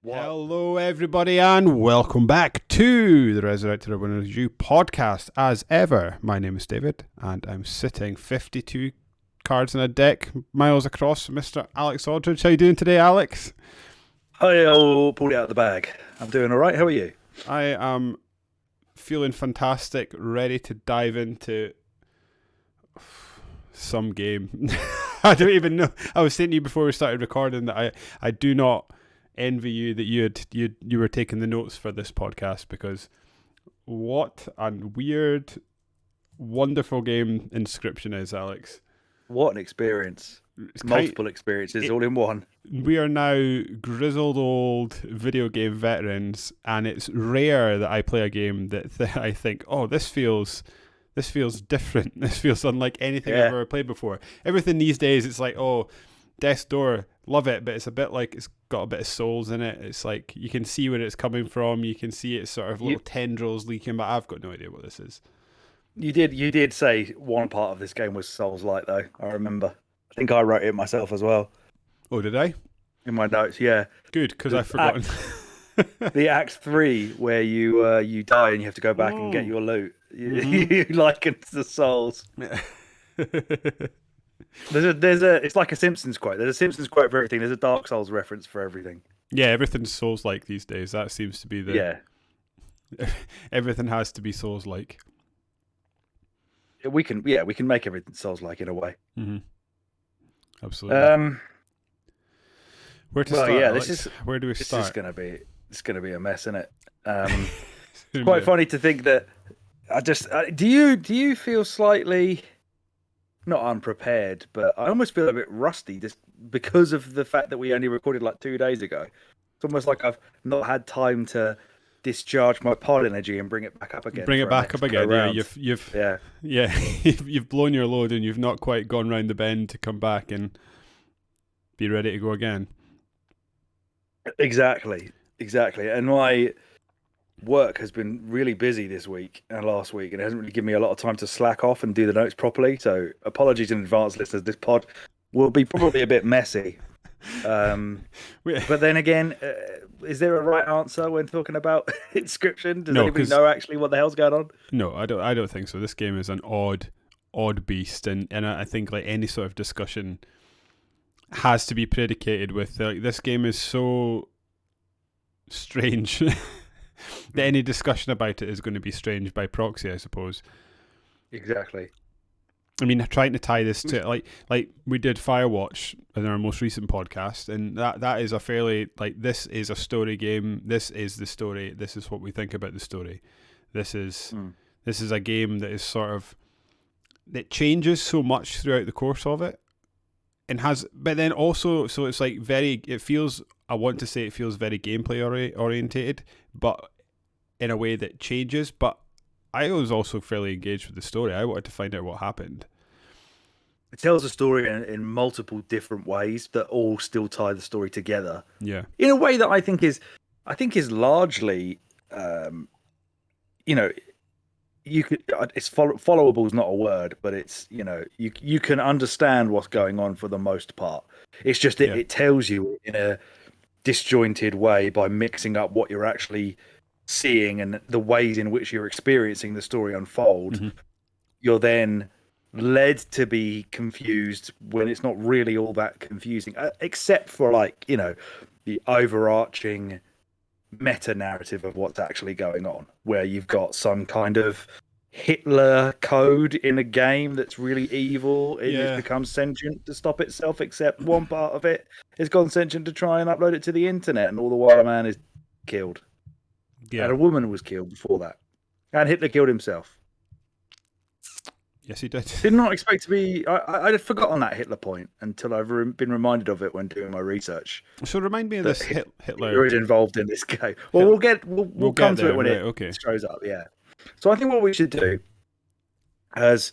What? Hello, everybody, and welcome back to the Resurrected Winners You podcast. As ever, my name is David, and I'm sitting 52 cards in a deck, miles across, Mr. Alex Aldridge. How you doing today, Alex? Hi, I'll pull it out of the bag. I'm doing all right. How are you? I am feeling fantastic, ready to dive into some game. I don't even know. I was saying to you before we started recording that I do not envy you that you were taking the notes for this podcast, because what a weird, wonderful game Inscryption is, Alex. What an experience. Multiple experiences all in one. We are now grizzled old video game veterans, and it's rare that I play a game that I think, oh, this feels different. This feels unlike anything I've ever played before. Everything these days, it's like, oh, Death's Door, love it, but it's a bit like it's got a bit of souls in it. It's like you can see where it's coming from. You can see it's sort of little tendrils leaking, but I've got no idea what this is. You did say one part of this game was Souls-like, though. I remember. I think I wrote it myself as well. Oh, did I? In my notes, yeah. Good, because I've forgotten. The Act 3, where you die and you have to go back and get your loot. You liken to the Souls. It's like a Simpsons quote. There's a Simpsons quote for everything. There's a Dark Souls reference for everything. Yeah, everything's Souls-like these days. That seems to be the... Yeah. Everything has to be Souls-like. We can make everything Souls-like in a way. Mm-hmm. Absolutely. Where to start? Yeah, Alex? Where do we start? It's gonna be a mess, isn't it? It's quite funny to think that do you feel slightly not unprepared, but I almost feel a bit rusty just because of the fact that we only recorded like 2 days ago. It's almost like I've not had time to discharge my pod energy and bring it back up again. Yeah, you've blown your load and you've not quite gone round the bend to come back and be ready to go again. Exactly. And my work has been really busy this week and last week, and it hasn't really given me a lot of time to slack off and do the notes properly. So apologies in advance, listeners. This pod will be probably a bit messy. But then again, is there a right answer when talking about Inscryption? Does anybody know actually what the hell's going on? No, I don't think so. This game is an odd beast, and I think like any sort of discussion has to be predicated with this game is so strange that any discussion about it is going to be strange by proxy, I suppose. Exactly. I mean, trying to tie this to like we did Firewatch in our most recent podcast, and that is a fairly this is a story game. This is the story. This is what we think about the story. This is a game that is sort of that changes so much throughout the course of it, and but then also so it's like it feels very gameplay orientated, but in a way that changes. But I was also fairly engaged with the story. I wanted to find out what happened. It tells a story in multiple different ways that all still tie the story together. Yeah, in a way that I think is largely, you could. It's followable is not a word, but it's you can understand what's going on for the most part. It's just it tells you in a disjointed way by mixing up what you're actually seeing and the ways in which you're experiencing the story unfold. Mm-hmm. You're then led to be confused when it's not really all that confusing, except for the overarching meta narrative of what's actually going on, where you've got some kind of Hitler code in a game that's really evil. It becomes sentient to stop itself, except one part of it has gone sentient to try and upload it to the internet, and all the while a man is killed. Yeah. And a woman was killed before that. And Hitler killed himself. Yes, he did. Did not expect to be... I had forgotten that Hitler point until I've been reminded of it when doing my research. So remind me of this Hitler... You're involved in this game. Well, we'll come to it when it shows up, yeah. So I think what we should do, as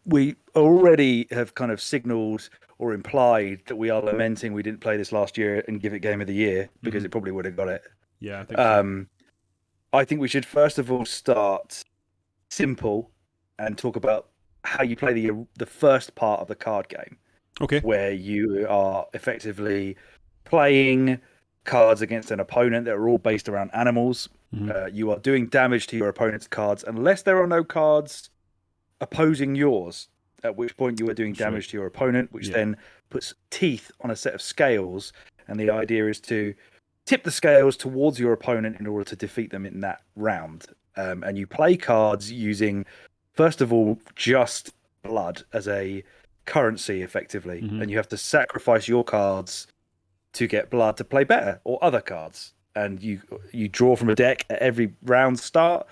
we already have kind of signalled or implied that we are lamenting we didn't play this last year and give it Game of the Year, because it probably would have got it. Yeah, I think so. I think we should first of all start simple and talk about how you play the first part of the card game. Okay. Where you are effectively playing cards against an opponent that are all based around animals. You are doing damage to your opponent's cards unless there are no cards opposing yours, at which point you are doing damage to your opponent, which then puts teeth on a set of scales. And the idea is to tip the scales towards your opponent in order to defeat them in that round. And you play cards using, first of all, just blood as a currency, effectively. And you have to sacrifice your cards to get blood to play better, or other cards. And you draw from a deck at every round start,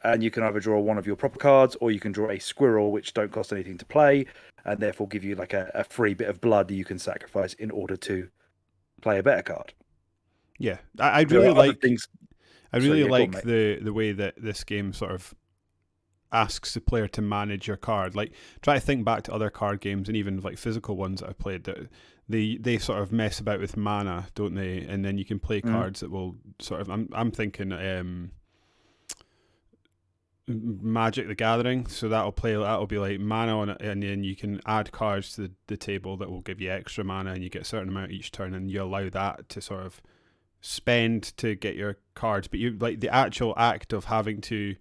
and you can either draw one of your proper cards, or you can draw a squirrel, which don't cost anything to play, and therefore give you like a free bit of blood that you can sacrifice in order to play a better card. Yeah, I really like things. I really like the way that this game sort of asks the player to manage your card. Like, try to think back to other card games and even like physical ones that I've played, that they sort of mess about with mana, don't they? And then you can play cards that will sort of, I'm thinking Magic the Gathering, so that'll be like mana on it, and then you can add cards to the table that will give you extra mana, and you get a certain amount each turn, and you allow that to sort of spend to get your cards. But you like the actual act of having to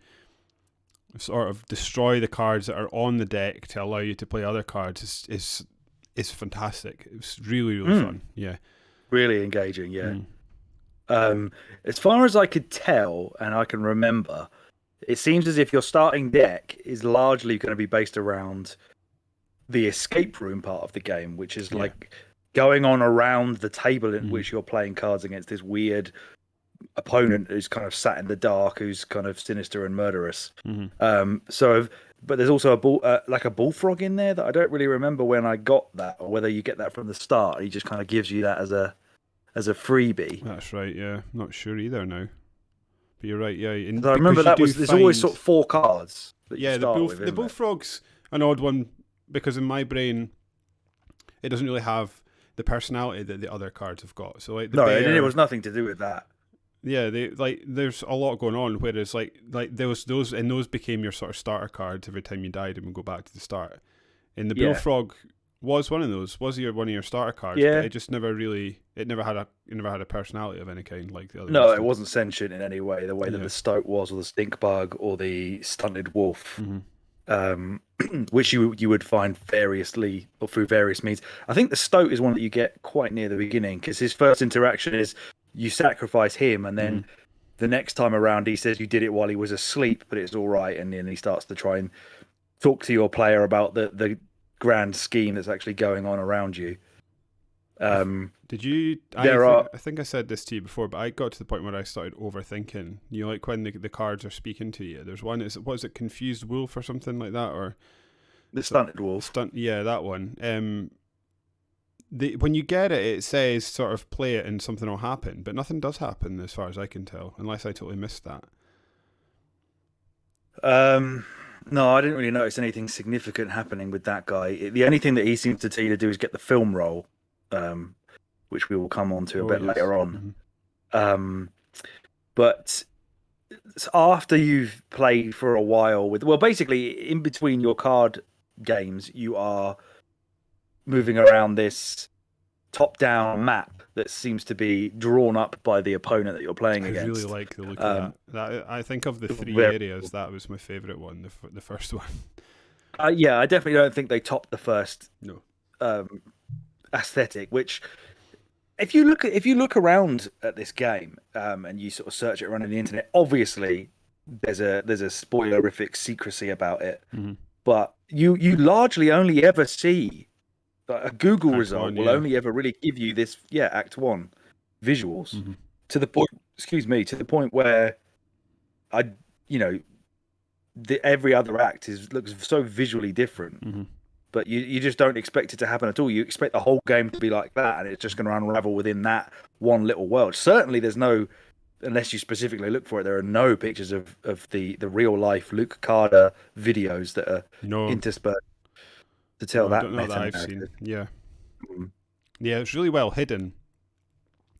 sort of destroy the cards that are on the deck to allow you to play other cards is fantastic. It's really fun. Yeah, really engaging. Yeah. As far as I could tell and I can remember, it seems as if your starting deck is largely going to be based around the escape room part of the game, which is like going on around the table in which you're playing cards against this weird opponent who's kind of sat in the dark, who's kind of sinister and murderous. But there's also a bullfrog in there that I don't really remember when I got that, or whether you get that from the start. He just kind of gives you that as a freebie. That's right. Yeah, not sure either now. But you're right. Yeah, and I remember there's always sort of 4 cards. The bullfrog's an odd one because in my brain it doesn't really have the personality that the other cards have got. So like it was nothing to do with that. Yeah, there's a lot going on. Whereas like those became your sort of starter cards every time you died, and would go back to the start. And the bullfrog was one of those. Was one of your starter cards? Yeah. But it just never had a personality of any kind like the other. No, it wasn't sentient in any way. The way that the stoat was, or the stink bug, or the stunted wolf, which you would find variously or through various means. I think the stoat is one that you get quite near the beginning, because his first interaction is you sacrifice him, and then the next time around he says you did it while he was asleep, but it's all right, and then he starts to try and talk to your player about the grand scheme that's actually going on around you. Did you? I think I said this to you before, but I got to the point where I started overthinking. You know, like when the cards are speaking to you. There's one. Was it confused wolf or something like that, or the stunted wolf? Yeah, that one. When you get it, it says sort of play it and something will happen, but nothing does happen as far as I can tell, unless I totally missed that. No, I didn't really notice anything significant happening with that guy. The only thing that he seems to tell you to do is get the film roll, which we will come on to a bit later on. But after you've played for a while basically in between your card games, you are moving around this top-down map that seems to be drawn up by the opponent that you're playing against. I really like the look of that. I think of the 3 areas, that was my favourite one, the first one. Yeah, I definitely don't think they topped the first aesthetic, which if you look around at this game and you sort of search it around on the internet, obviously there's a spoilerific secrecy about it. But you largely only ever see a Google result will only ever really give you this Act 1 visuals to the point where every other act looks so visually different, but you just don't expect it to happen at all. You expect the whole game to be like that, and it's just going to unravel within that one little world. Certainly there's no, unless you specifically look for it, there are no pictures of the real life Luke Carter videos that are interspersed to tell that. I don't know that I've seen. Yeah, it's really well hidden,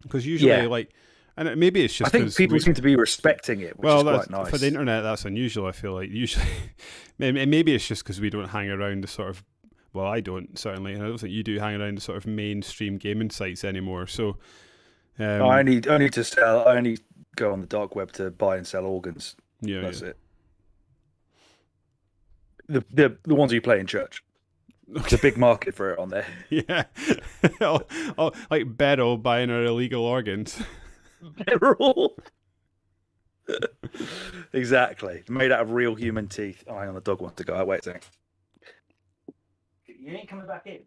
because usually and maybe it's just, I think people seem to be respecting it, which is quite nice. For the internet, that's unusual. I feel like usually maybe it's just because we don't hang around the sort of, well, I don't, certainly, and I don't think you do, hang around the sort of mainstream gaming sites anymore. So I only to sell. I only go on the dark web to buy and sell organs. Yeah, That's it. The ones you play in church. There's a big market for it on there. Yeah. Like Beryl buying her illegal organs. Beryl. Exactly. Made out of real human teeth. Oh, hang on, the dog wants to go out. Wait a second. You ain't coming back in.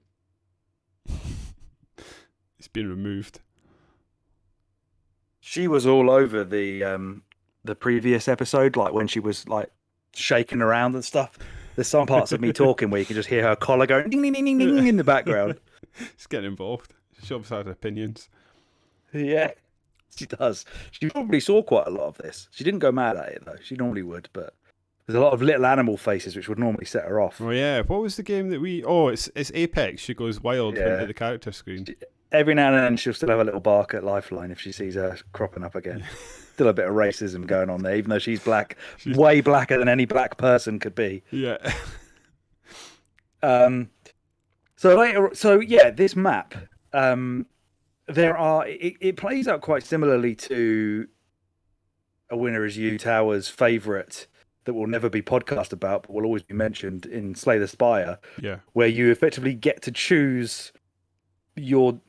It's been removed. She was all over the previous episode, like when she was like shaking around and stuff. There's some parts of me talking where you can just hear her collar going ding ding ding ding ding in the background. She's getting involved. She obviously has opinions. Yeah, she does. She probably saw quite a lot of this. She didn't go mad at it though. She normally would, but there's a lot of little animal faces which would normally set her off. Oh yeah, what was the game that we? Oh, it's Apex. She goes wild at the character screen. Every now and then she'll still have a little bark at Lifeline if she sees her cropping up again. Still a bit of racism going on there, even though she's black, way blacker than any black person could be. Yeah. So yeah, this map, it plays out quite similarly to A Winner Is You Tower's favourite that will never be podcast about, but will always be mentioned in Slay the Spire. Yeah. Where you effectively get to choose your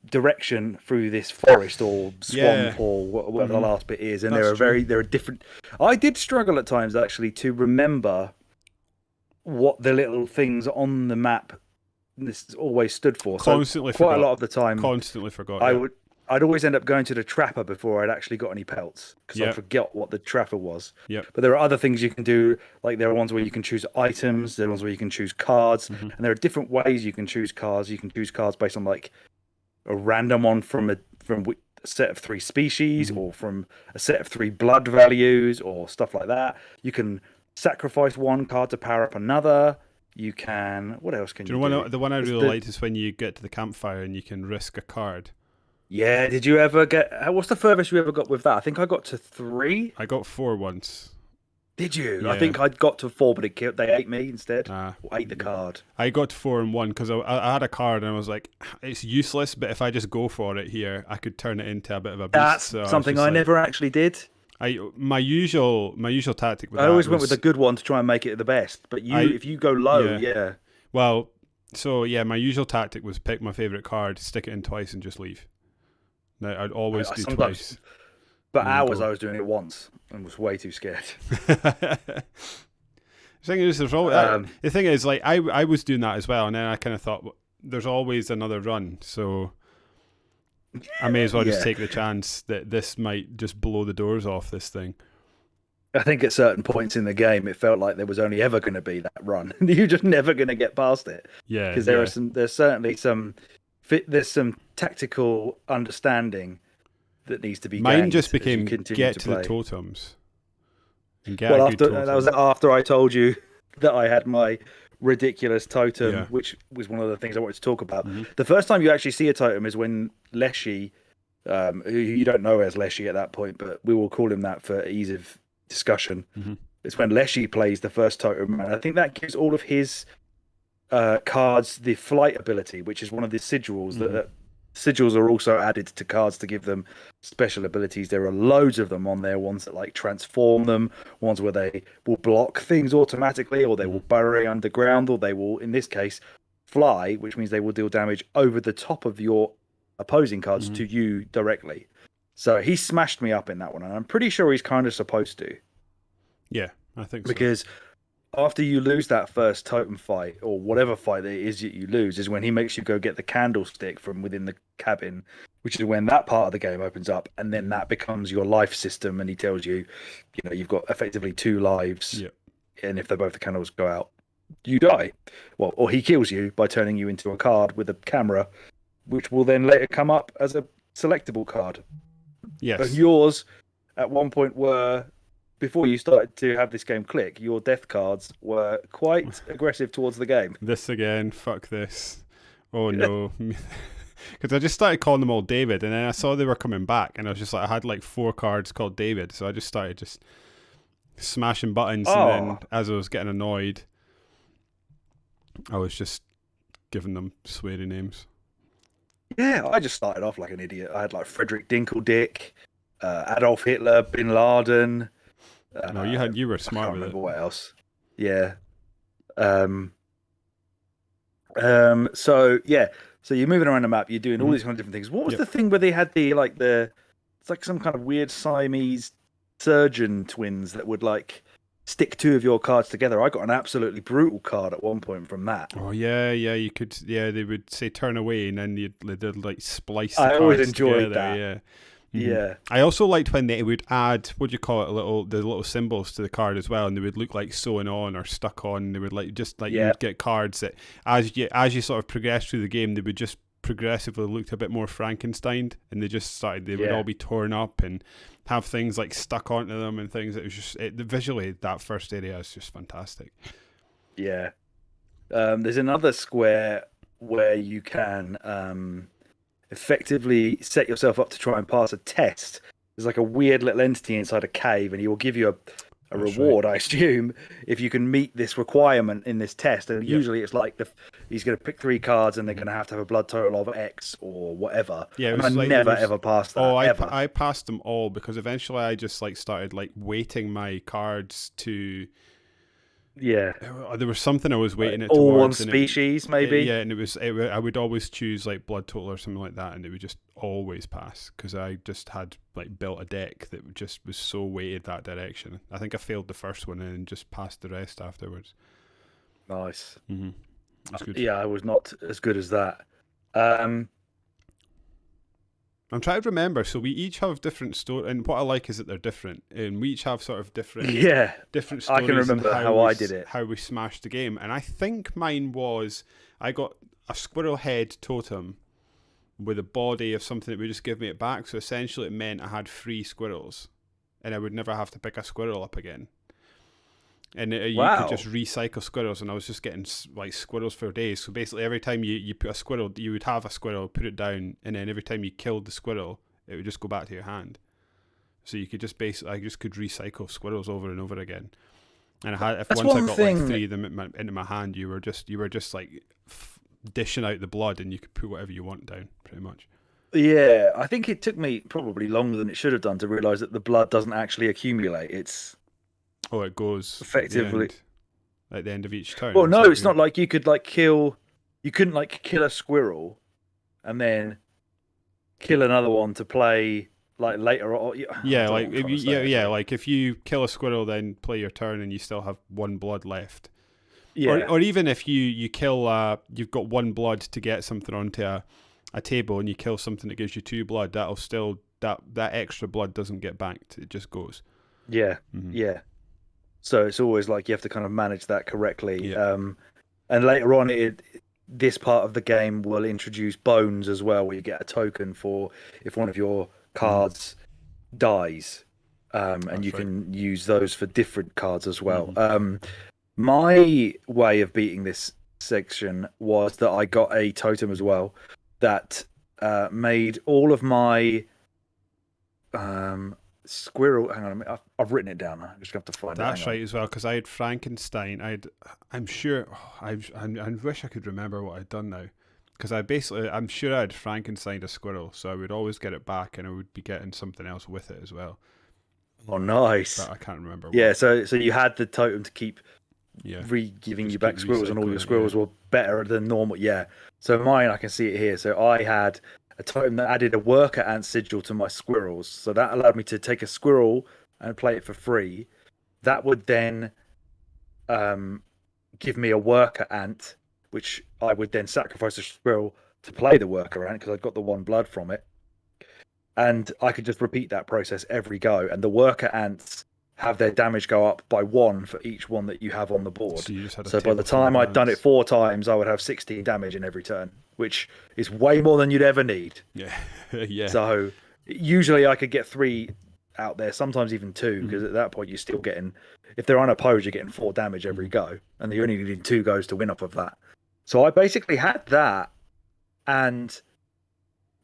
direction through this forest or swamp or whatever the last bit is, and there are different. I did struggle at times actually to remember what the little things on the map this always stood for. Constantly so quite forgot. a lot of the time, constantly forgot. I'd always end up going to the trapper before I'd actually got any pelts because I forgot what the trapper was. Yep. But there are other things you can do, like there are ones where you can choose items, there are ones where you can choose cards, and there are different ways you can choose cards. You can choose cards based on like a random one from a set of 3 species or from a set of 3 blood values or stuff like that. You can sacrifice one card to power up another. You can... What else can you do? The one I really liked is when you get to the campfire and you can risk a card. Yeah, did you ever get... What's the furthest you ever got with that? I think I got to 3. I got 4 once. Did you? Yeah. I think I'd got to 4, but they ate me instead. Ate the card. I got to 4 and 1 because I had a card and I was like, it's useless, but if I just go for it here, I could turn it into a bit of a beast. That's so something I never actually did. My usual tactic with I always went with a good one to try and make it the best. But if you go low, Well, so yeah, my usual tactic was pick my favourite card, stick it in twice, and just leave. Now, I'd always do twice. But I was doing it once and was way too scared. The thing is, the thing is, like I was doing that as well, and then I kind of thought, well, there's always another run, so I may as well just take the chance that this might just blow the doors off this thing. I think at certain points in the game, it felt like there was only ever going to be that run. You're just never going to get past it. Yeah, because there's certainly some tactical understanding that needs to be. Mine just became get to the totems. That was after I told you that I had my ridiculous totem, which was one of the things I wanted to talk about. The first time you actually see a totem is when Leshy, who you don't know as Leshy at that point, but we will call him that for ease of discussion. It's when Leshy plays the first totem, and I think that gives all of his cards the flight ability, which is one of the sigils that sigils are also added to cards to give them special abilities. There are loads of them on there, ones that like transform them, ones where they will block things automatically, or they will bury underground, or they will, in this case, fly, which means they will deal damage over the top of your opposing cards to you directly. So he smashed me up in that one, and I'm pretty sure he's kind of supposed to. Yeah, I think so. Because after you lose that first totem fight, or whatever fight it is that you lose, is when he makes you go get the candlestick from within the cabin, which is when that part of the game opens up, and then that becomes your life system, and he tells you, you've got effectively 2 lives, and if they both the candles go out, you die. Well, or he kills you by turning you into a card with a camera, which will then later come up as a selectable card. Yes. But yours, at one point, were... Before you started to have this game click, your death cards were quite aggressive towards the game. This again, fuck this. Oh no. Because I just started calling them all David, and then I saw they were coming back, and I was just like, I had like 4 cards called David, so I just started just smashing buttons, and then as I was getting annoyed, I was just giving them sweary names. Yeah, I just started off like an idiot. I had like Frederick Dinkeldick, Adolf Hitler, Bin Laden. No, you were I smart can't with it. remember what else. Yeah. Um, so yeah, so you're moving around the map. You're doing all Hmm. these kind of different things. What was Yep. the thing where they had the it's like some kind of weird Siamese surgeon twins that would like stick two of your cards together. I got an absolutely brutal card at one point from that. Oh yeah, yeah. You could. Yeah, they would say turn away, and then they'd like splice the I always cards enjoyed together. that. Yeah. Hmm. Yeah. I also liked when they would add what do you call it, the little symbols to the card as well, and they would look like sewn on or stuck on. They would like just like you Yeah. would get cards that as you sort of progress through the game, they would just progressively looked a bit more Frankenstein, and they would all Yeah. be torn up and have things like stuck onto them and things. It was just visually that first area is just fantastic. Yeah. There's another square where you can effectively set yourself up to try and pass a test. There's like a weird little entity inside a cave, and he will give you a That's right. reward, I assume, if you can meet this requirement in this test. And Yep. usually it's like he's going to pick 3 cards, and they're going to have a blood total of X or whatever. Yeah, it And was I like never ever passed that. oh, ever. I passed them all because eventually I just like started like weighting my cards to. Yeah. There was something I was weighting it All one towards, and species, maybe. yeah, and I would always choose like blood total or something like that, and it would just always pass because I just had like built a deck that just was so weighted that direction. I think I failed the first one and just passed the rest afterwards. Nice. Mm-hmm. That's good. Yeah, I was not as good as that. I'm trying to remember. So we each have different story, and what I like is that they're different, and we each have sort of different Yeah. different I stories. can remember and how I did it. how we smashed the game, and I think mine was I got a squirrel head totem with a body of something that would just give me it back. So essentially, it meant I had 3 squirrels, and I would never have to pick a squirrel up again. And you could Wow. just recycle squirrels, and I was just getting like squirrels for days. So basically, every time you put a squirrel, you would have a squirrel, put it down, and then every time you killed the squirrel, it would just go back to your hand. So you could just I just could recycle squirrels over and over again. And if That's once I one got thing. like 3 of them into my hand, you were just like dishing out the blood, and you could put whatever you want down, pretty much. Yeah, I think it took me probably longer than it should have done to realize that the blood doesn't actually accumulate. It's Oh, it goes effectively. at the end of each turn. Well, Is no, that it's not like you could like kill. You couldn't like kill a squirrel, and then kill another one to play like later. Or yeah, like if like if you kill a squirrel, then play your turn, and you still have 1 blood left. yeah, Or even if you kill, you've got 1 blood to get something onto a table, and you kill something that gives you 2 blood. That'll still that extra blood doesn't get banked. It just goes. yeah, Mm-hmm. yeah. So it's always like you have to kind of manage that correctly. Yeah. And later on, this part of the game will introduce bones as well, where you get a token for if one of your cards dies, and you can use those for different cards as well. My way of beating this section was that I got a totem as well that made all of my squirrel. Hang on a minute, I've written it down. I just have to find it. That's right as well, because I had Frankenstein. I'm sure. I wish I could remember what I'd done now, because I'm sure I'd Frankenstein a squirrel, so I would always get it back, and I would be getting something else with it as well. Oh, nice. But I can't remember. Yeah, so you had the totem to keep Yeah. giving Just you back keep squirrels, and all your recycling, squirrels were better than normal. Yeah. So mine, I can see it here. So I had a totem that added a worker ant sigil to my squirrels. So that allowed me to take a squirrel and play it for free. That would then give me a worker ant, which I would then sacrifice a squirrel to play the worker ant because I got the 1 blood from it. And I could just repeat that process every go. And the worker ants have their damage go up by 1 for each one that you have on the board. So you just had a So by the table full time of I'd done it ants. 4 times, I would have 16 damage in every turn, which is way more than you'd ever need. Yeah. Yeah. So usually I could get 3 out there, sometimes even 2, because at that point you're still getting, if they're unopposed, you're getting 4 damage every go, and you're only needing 2 goes to win off of that. So I basically had that and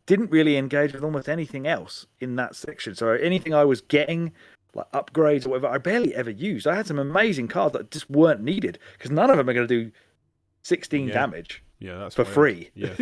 didn't really engage with almost anything else in that section. So anything I was getting, like upgrades or whatever, I barely ever used. I had some amazing cards that just weren't needed because none of them are going to do 16 damage Yeah, that's for wild. free. Yeah.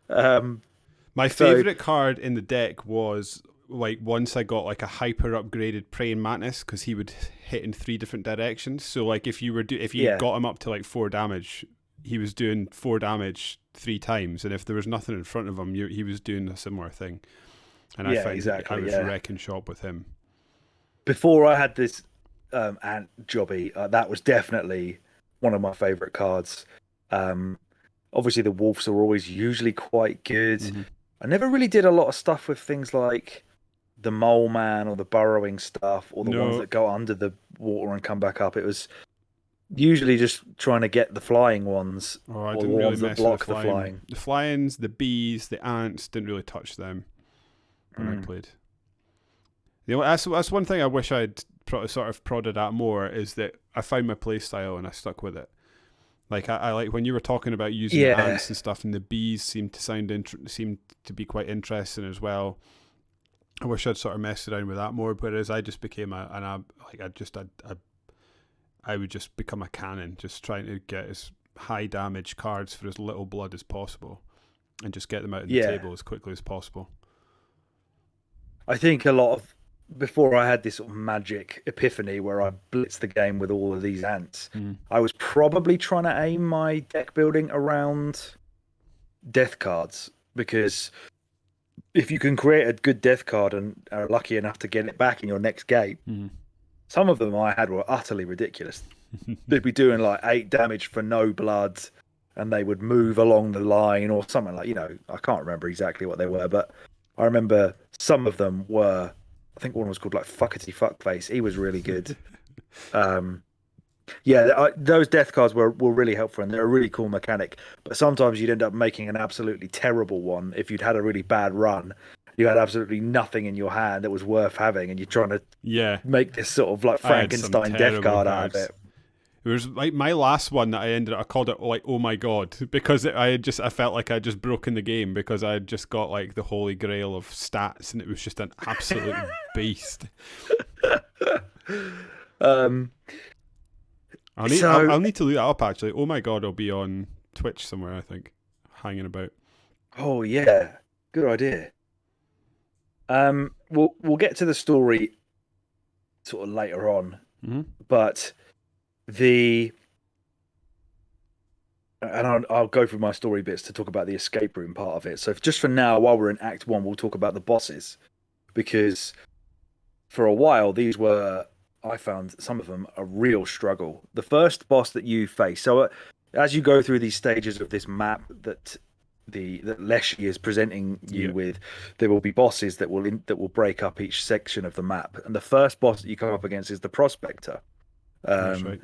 My So favorite card in the deck was like once I got like a hyper upgraded praying mantis because he would hit in 3 different directions. So like if you yeah, got him up to like 4 damage, he was doing 4 damage 3 times, and if there was nothing in front of him, he was doing a similar thing. And I yeah, found I exactly. was Yeah. wrecking shop with him. Before I had this ant jobby, that was definitely one of my favorite cards. Um, Obviously, the wolves are always usually quite good. Mm-hmm. I never really did a lot of stuff with things like the mole man or the burrowing stuff or the ones No, that go under the water and come back up. It was usually just trying to get the flying ones oh, I or the didn't really ones that mess with the block the flying. flying. The flyings, the bees, the ants didn't really touch them when I Mm. played. You know, that's one thing I wish I'd sort of prodded at more is that I found my play style and I stuck with it. Like I like when you were talking about using the Yeah, ants and stuff, and the bees seemed to be quite interesting as well. I wish I'd sort of messed around with that more, whereas I just became I would just become a cannon, just trying to get as high damage cards for as little blood as possible, and just get them out on the yeah. table as quickly as possible. I think a lot of before I had this sort of magic epiphany where I blitzed the game with all of these ants, Mm. I was probably trying to aim my deck building around death cards because if you can create a good death card and are lucky enough to get it back in your next game, Mm. some of them I had were utterly ridiculous. They'd be doing like 8 damage for no blood and they would move along the line or something like, I can't remember exactly what they were, but I remember some of them were, I think one was called like Fuckety Fuckface. He was really good. Um, yeah, those death cards were really helpful and they're a really cool mechanic. But sometimes you'd end up making an absolutely terrible one if you'd had a really bad run. You had absolutely nothing in your hand that was worth having, and you're trying to Yeah, make this sort of like I had some Frankenstein death terrible card out of cards. it. It was like my last one that I called it like, oh my god, because I felt like I'd just broken the game because I had just got like the holy grail of stats and it was just an absolute beast. Um, I'll need to look that up actually. Oh my god, I'll be on Twitch somewhere, I think, hanging about. oh yeah, good idea. We'll get to the story sort of later on, Mm-hmm. but I'll go through my story bits to talk about the escape room part of it. So just for now, while we're in Act 1, we'll talk about the bosses because for a while I found some of them a real struggle. The first boss that you face, so as you go through these stages of this map that Leshy is presenting you with, there will be bosses that will break up each section of the map, and the first boss that you come up against is the Prospector. That's Um, right.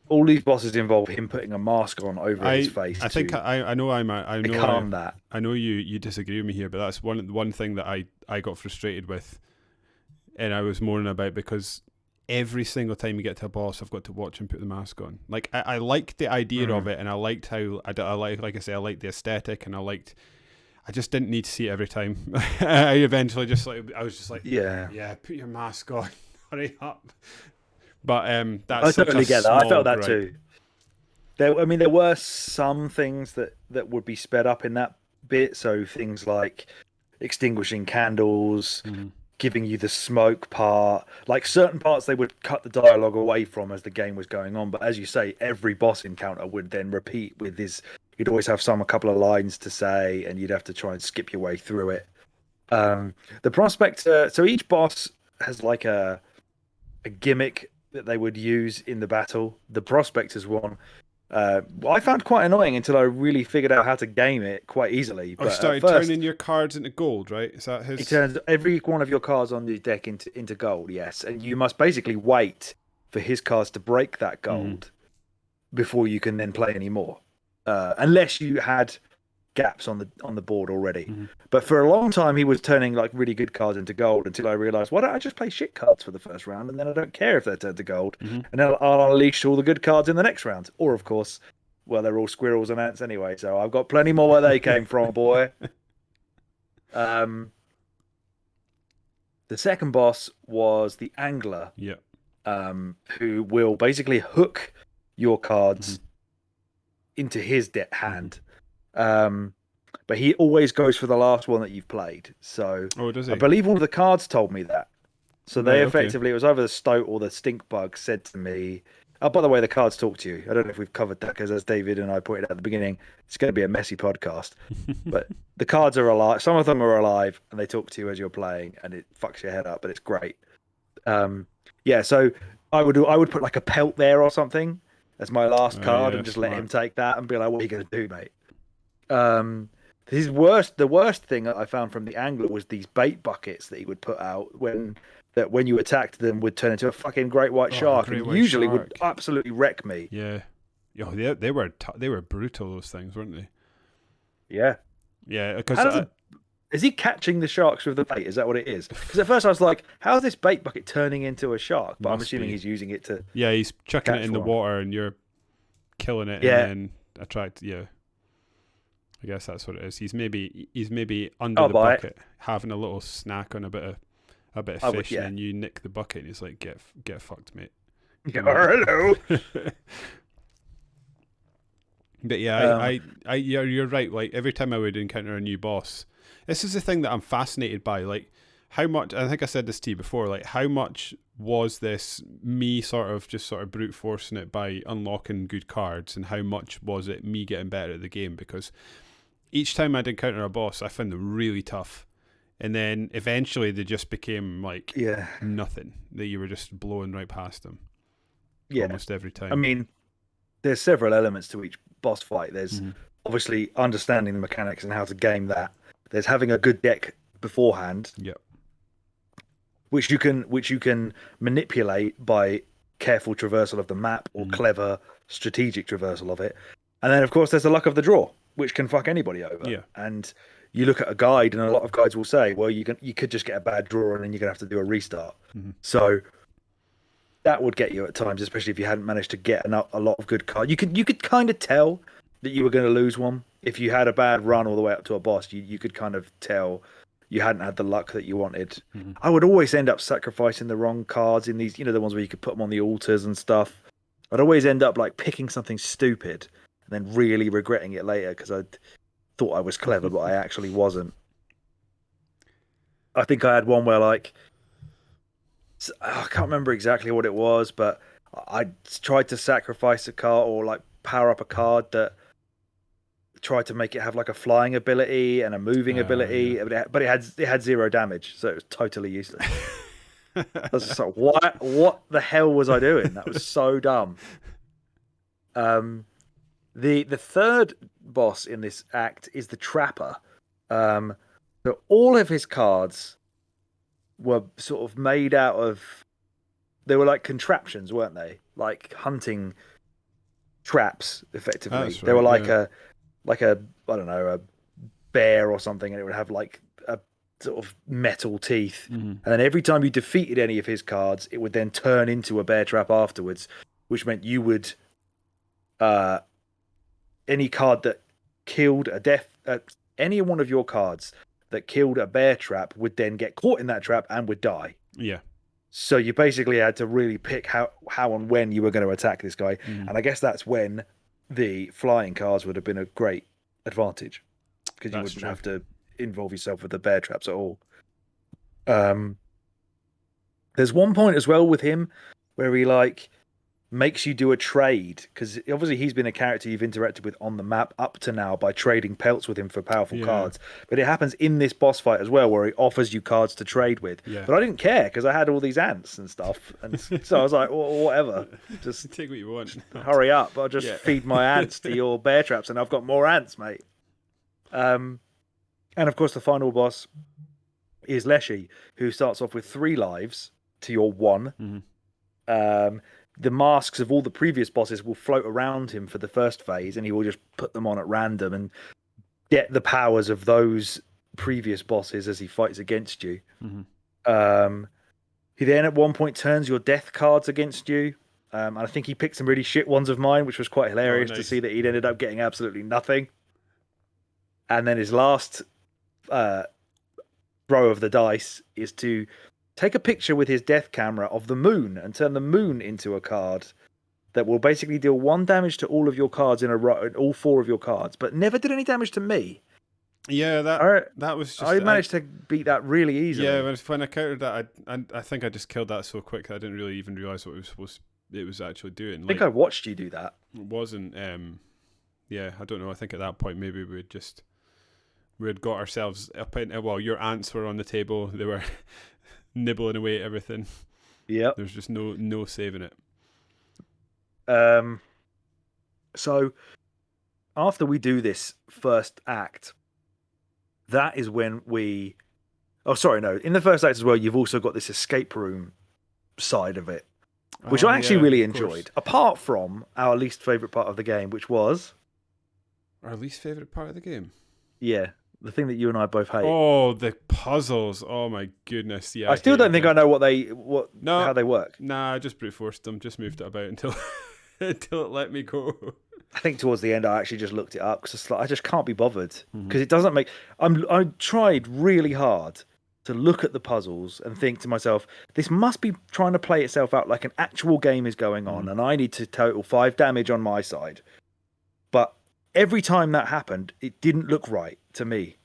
all these bosses involve him putting a mask on over his face I think to I know calm that. I know you disagree with me here, but that's one thing that I got frustrated with, and I was moaning about because every single time you get to a boss, I've got to watch him put the mask on. Like I liked the idea of it, and I liked how I like I say I liked the aesthetic, and I just didn't need to see it every time. I eventually I was just like, yeah, put your mask on, hurry up. But that's I such totally a get that. I small felt that gripe. too. There were some things that would be sped up in that bit. So things like extinguishing candles, Mm-hmm. giving you the smoke part. Like certain parts, they would cut the dialogue away from as the game was going on. But as you say, every boss encounter would then repeat with his. You'd always have a couple of lines to say, and you'd have to try and skip your way through it. The Prospector. So each boss has like a gimmick that they would use in the battle. The Prospector's one I found quite annoying until I really figured out how to game it quite easily. I But at started first, turning your cards into gold, right? Is that it his? turns every one of your cards on the deck into gold, yes. And you must basically wait for his cards to break that Mm-hmm. gold before you can then play any more. Unless you had gaps on the board already. Mm-hmm. But for a long time, he was turning like really good cards into gold until I realized, why don't I just play shit cards for the first round and then I don't care if they're turned to gold, Mm-hmm. and then I'll unleash all the good cards in the next round. Or of course, well, they're all squirrels and ants anyway, so I've got plenty more where they came from, boy. Um, the second boss was the Angler, Yeah. who will basically hook your cards Mm-hmm. into his hand. Um, but he always goes for the last one that you've played. So Oh, does I he? believe one of the cards told me that. So they Right. Okay. effectively, it was either the Stoat or the Stink Bug said to me, oh, by the way, the cards talk to you. I don't know if we've covered that because, as David and I pointed out at the beginning, it's going to be a messy podcast. But the cards are alive. Some of them are alive and they talk to you as you're playing and it fucks your head up, but it's great. Yeah, so I would put like a pelt there or something as my last Oh card yeah, and just let him smart. take that and be like, what are you going to do, mate? The worst thing that I found from the angler was these bait buckets that he would put out when you attacked them would turn into a fucking great white Oh, shark great and white usually would shark. absolutely wreck me. Yeah. Oh, they were brutal. Those things, weren't they? Yeah. Yeah, How because does it is he catching the sharks with the bait? Is that what it is? Because at first I was like, how is this bait bucket turning into a shark? But I'm must assuming be. he's using it to Yeah, he's chucking it catch in the one. water, and you're killing it, and Yeah. then attract. Yeah, I guess that's what it is. He's maybe under I'll the buy it. bucket, having a little snack on a bit of I would, fish, and yeah. then you nick the bucket, and he's like, get fucked, mate. Yeah, hello. But yeah, Um, yeah, you're right. Like every time I would encounter a new boss, this is the thing that I'm fascinated by. Like how much, I think I said this to you before, like how much was this me sort of brute forcing it by unlocking good cards, and how much was it me getting better at the game? Because each time I'd encounter a boss, I found them really tough. And then eventually they just became like yeah. nothing, that you were just blowing right past them Yeah. almost every I time. mean, there's several elements to each boss fight. There's Hmm. obviously understanding the mechanics and how to game that. There's having a good deck beforehand, Yeah. which you can manipulate by careful traversal of the map or Hmm. clever strategic traversal of it. And then of course there's the luck of the draw, which can fuck anybody over. Yeah. And you look at a guide and a lot of guides will say, well, you could just get a bad draw and then you're gonna have to do a restart. Hmm. So that would get you at times, especially if you hadn't managed to get a lot of good cards. You could kind of tell that you were going to lose one if you had a bad run all the way up to a boss. You could kind of tell you hadn't had the luck that you wanted. Hmm. I would always end up sacrificing the wrong cards in these, the ones where you could put them on the altars and stuff. I'd always end up like picking something stupid and then really regretting it later because I thought I was clever, but I actually wasn't. I think I had one where like I can't remember exactly what it was, but I tried to sacrifice a card or like power up a card that tried to make it have like a flying ability and a moving Yeah. ability, but it had 0 damage, so it was totally useless. I was just like, what the hell was I doing? That was so dumb. The third boss in this act is the Trapper. So all of his cards were sort of made out of they were like contraptions, weren't they? Like hunting traps, effectively. That's They were right. like Yeah. a I don't know, a bear or something, and it would have like a sort of metal teeth. Hmm. And then every time you defeated any of his cards, it would then turn into a bear trap afterwards, which meant you would uh any card that killed a death any one of your cards that killed a bear trap would then get caught in that trap and would die. Yeah. So you basically had to really pick how and when you were going to attack this guy. Hmm. And I guess that's when the flying cards would have been a great advantage because you That's wouldn't true. have to involve yourself with the bear traps at all. Um, there's one point as well with him where he like makes you do a trade because obviously he's been a character you've interacted with on the map up to now by trading pelts with him for powerful Yeah. cards. But it happens in this boss fight as well where he offers you cards to trade with. Yeah. But I didn't care because I had all these ants and stuff, and so I was like, whatever, just Take what you want. hurry up. I'll just Yeah. feed my ants to your bear traps, and I've got more ants, mate. And of course, the final boss is Leshy, who starts off with 3 lives to your 1. Hmm. The masks of all the previous bosses will float around him for the first phase, and he will just put them on at random and get the powers of those previous bosses as he fights against you. Hmm. He then at one point turns your death cards against you. And I think he picked some really shit ones of mine, which was quite hilarious to nice. see that he'd ended up getting absolutely nothing. And then his last throw of the dice is to take a picture with his death camera of the moon and turn the moon into a card that will basically deal 1 damage to all of your cards in a row, all 4 of your cards, but never did any damage to me. Yeah, I that was just. I managed to beat that really easily. Yeah, when I countered that, I think I just killed that so quick that I didn't really even realize what it was actually doing. I think I watched you do that. It wasn't. Yeah, I don't know. I think at that point maybe we had got ourselves up in. Well, your ants were on the table. They were nibbling away at everything. Yeah. There's just no saving it. So after we do this first act, that is when we. Oh, sorry, no. In the first act as well, you've also got this escape room side of it, which I actually really enjoyed. Apart from our least favorite part of the game, which was our least favorite part of the game. Yeah, the thing that you and I both hate. Oh, the puzzles! Oh my goodness! Yeah, I still don't think I know how they work. Nah, I just brute forced them. Just moved it about until until it let me go. I think towards the end I actually just looked it up because I just can't be bothered because it doesn't make. I tried really hard to look at the puzzles and think to myself, this must be trying to play itself out like an actual game is going on, and I need to total 5 damage on my side. But every time that happened, it didn't look right to me.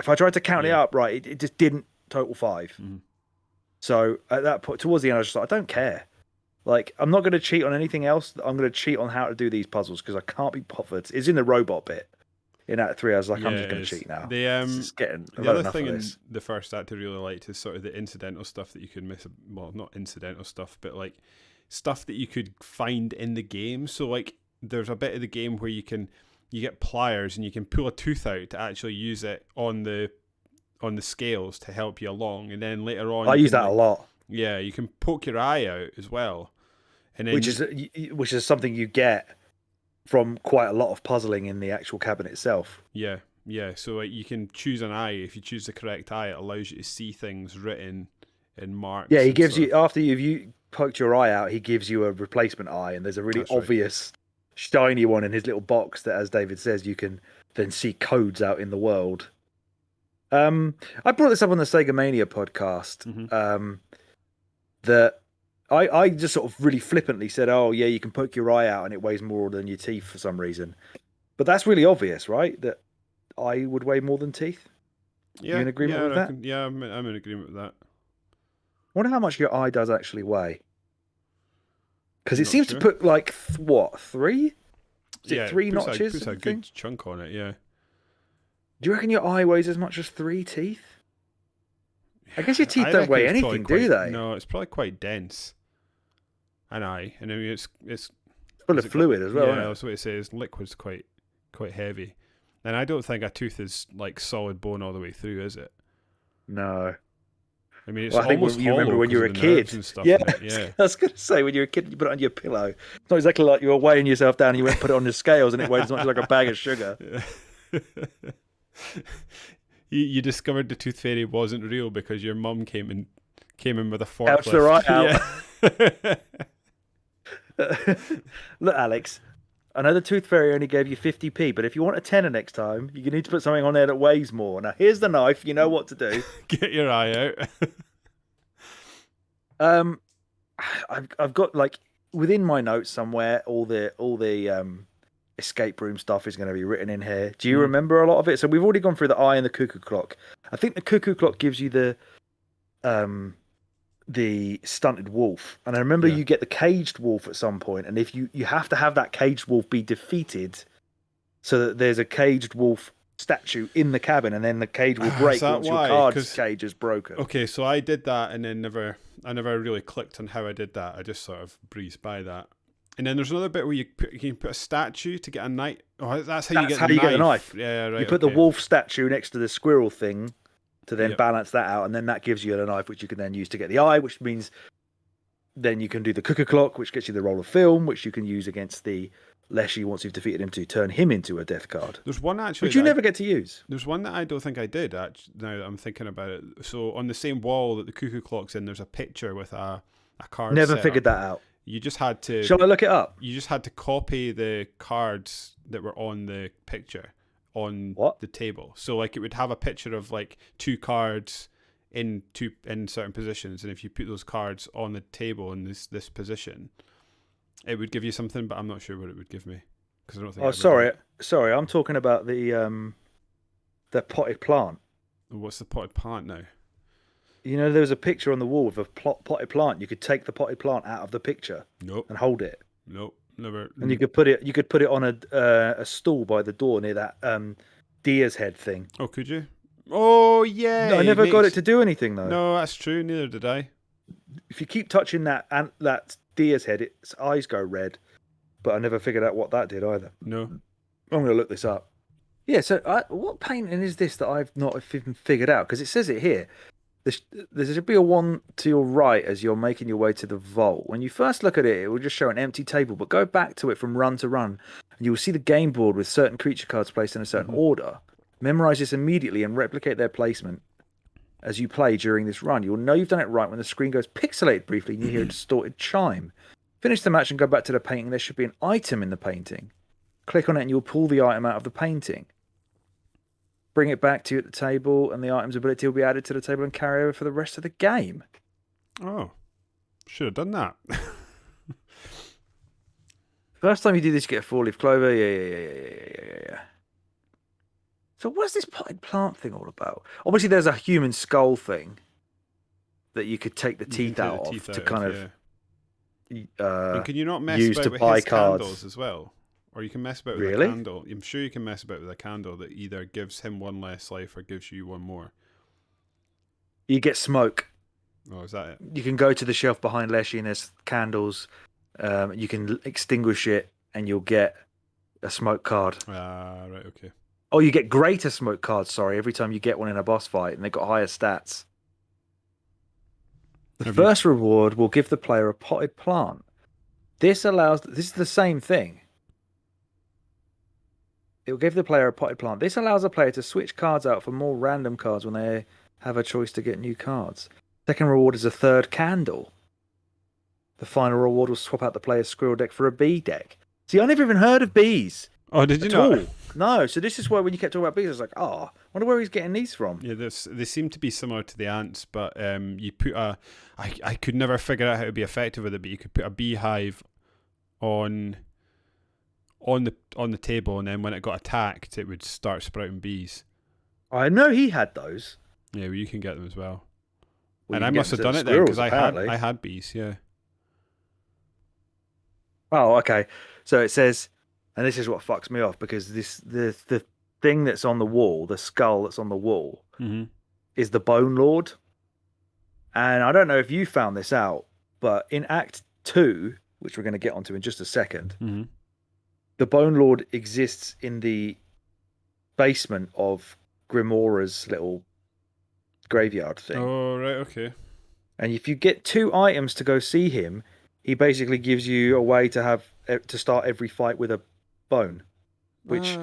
If I tried to count it up right, it just didn't total 5. So at that point, towards the end, I was just like, I don't care. Like, I'm not going to cheat on anything else. I'm going to cheat on how to do these puzzles because I can't be bothered. It's in the robot bit in Act 3. I was like, I'm just going to cheat now. It's getting the other thing in the first act I really liked is sort of the incidental stuff that you could miss. Well, not incidental stuff, but like stuff that you could find in the game. So like, there's a bit of the game where you get pliers and you can pull a tooth out to actually use it on the scales to help you along, and then later on I use that a lot. Yeah, you can poke your eye out as well, and then, which is something you get from quite a lot of puzzling in the actual cabinet itself. Yeah. So like, you can choose an eye. If you choose the correct eye, it allows you to see things written in marks. Yeah, he gives you after you've poked your eye out, he gives you a replacement eye, and there's a really obvious shiny one in his little box that, as David says, you can then see codes out in the world. I brought this up on the Sega Mania podcast. That I just sort of really flippantly said, "Oh yeah, you can poke your eye out and it weighs more than your teeth for some reason." But that's really obvious, right? That eye would weigh more than teeth. Yeah, you in agreement with that? Yeah, I'm in agreement with that. I wonder how much your eye does actually weigh. Because it seems to put like 3? Is it 3 notches? Puts a good chunk on it. Yeah. Do you reckon your eye weighs as much as 3 teeth? I guess your teeth don't weigh anything, do they? No, it's probably quite dense. And I mean, it's full of fluid as well. Yeah, that's what it says. Liquid's quite heavy, and I don't think a tooth is like solid bone all the way through, is it? No. I mean, it's I think almost you remember when you were a kid. Yeah. I was going to say, when you were a kid, you put it on your pillow. It's not exactly like you were weighing yourself down and you went and put it on the scales and it weighed as much as like a bag of sugar. You discovered the tooth fairy wasn't real because your mum came in with a forklift. Helps the right out. Look, Alex, I know the tooth fairy only gave you 50p, but if you want a tenner next time, you need to put something on there that weighs more. Now, here's the knife. You know what to do. Get your eye out. I've got like within my notes somewhere all the escape room stuff is going to be written in here. Do you remember a lot of it? So we've already gone through the eye and the cuckoo clock. I think the cuckoo clock gives you the stunted wolf, and I remember you get the caged wolf at some point, and if you have to have that caged wolf be defeated so that there's a caged wolf statue in the cabin, and then the cage will break once your card's cage is broken. Okay, so I did that, and then I never really clicked on how I did that. I just sort of breezed by that. And then there's another bit where you can put a statue to get a knife. Oh, that's how you get the knife. Yeah, right. You put the wolf statue next to the squirrel thing to then balance that out, and then that gives you a knife which you can then use to get the eye, which means then you can do the cuckoo clock, which gets you the roll of film, which you can use against the Leshy once you've defeated him to turn him into a death card. There's one actually which you never get to use. There's one that I don't think I did, actually, now that I'm thinking about it. So on the same wall that the cuckoo clock's in, there's a picture with a card. Never figured that out. You just had to... Shall I look it up? You just had to copy the cards that were on the picture on the table. So like it would have a picture of like 2 cards in certain positions, and if you put those cards on the table in this position, it would give you something, but I'm not sure what it would give me because I don't think. Oh, sorry, I'm talking about the The potted plant. What's the potted plant now? You know, there was a picture on the wall of a potted plant. You could take the potted plant out of the picture Nope. and hold it. Nope. Never. And you could put it on a stool by the door near that deer's head thing. Oh, could you? Oh, yeah. No, I never got it to do anything though. No, that's true. Neither did I. If you keep touching that deer's head, its eyes go red. But I never figured out what that did either. No. I'm going to look this up. Yeah, so what painting is this that I've not even figured out? Because it says it here. There should be a one to your right as you're making your way to the vault. When you first look at it, it will just show an empty table, but go back to it from run to run, and you will see the game board with certain creature cards placed in a certain order. Memorize this immediately and replicate their placement as you play during this run. You'll know you've done it right when the screen goes pixelated briefly and you hear a distorted chime. Finish the match and go back to the painting. There should be an item in the painting. Click on it and you'll pull the item out of the painting. Bring it back to you at the table, and the item's ability will be added to the table and carry over for the rest of the game. Oh, should have done that. First time you do this, you get a 4-leaf clover. Yeah. So what's this potted plant thing all about? Obviously, there's a human skull thing that you could take the teeth out of to kind of and can you not mess use about to with buy his cards candles as well? Or you can mess about with Really? a candle. I'm sure you can mess about with a candle that either gives him one less life or gives you one more. You get smoke. Oh, is that it? You can go to the shelf behind Leshy and there's candles. You can extinguish it and you'll get a smoke card. Ah, right, okay. Oh, you get greater smoke cards, sorry, every time you get one in a boss fight, and they've got higher stats. The first reward will give the player a potted plant. This is the same thing. It will give the player a potted plant. This allows the player to switch cards out for more random cards when they have a choice to get new cards. Second reward is a third candle. The final reward will swap out the player's squirrel deck for a bee deck. See, I never even heard of bees. Oh, did you not? No, so this is why when you kept talking about bees, I was like, I wonder where he's getting these from. Yeah, they seem to be similar to the ants, but you put I could never figure out how to be effective with it, but you could put a beehive on the table, and then when it got attacked, it would start sprouting bees. I know he had those. Yeah, well, you can get them as well. Well, and I must have done it then because I had bees. Yeah. Oh, okay. So it says, and this is what fucks me off because the thing that's on the wall, the skull that's on the wall, is the Bone Lord. And I don't know if you found this out, but in Act 2, which we're going to get onto in just a second, the Bone Lord exists in the basement of Grimora's little graveyard thing. Oh, right, okay. And if you get 2 items to go see him, he basically gives you a way to start every fight with a bone. Which,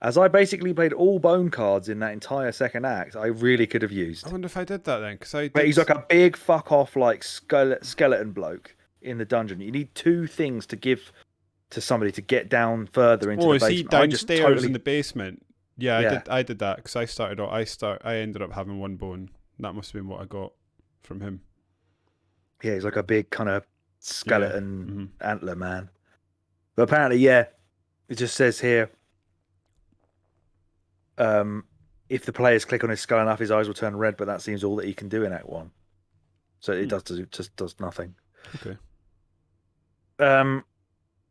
as I basically played all bone cards in that entire second act, I really could have used. I wonder if I did that then, because But he's like a big fuck off like skeleton bloke in the dungeon. You need 2 things to give to somebody to get down further into the basement. Oh, is he downstairs in the basement? Yeah, I did that because I ended up having 1 bone. That must have been what I got from him. Yeah, he's like a big kind of skeleton antler man. But apparently, it just says here, if the players click on his skull enough, his eyes will turn red, but that seems all that he can do in Act 1. So it just does nothing. Okay.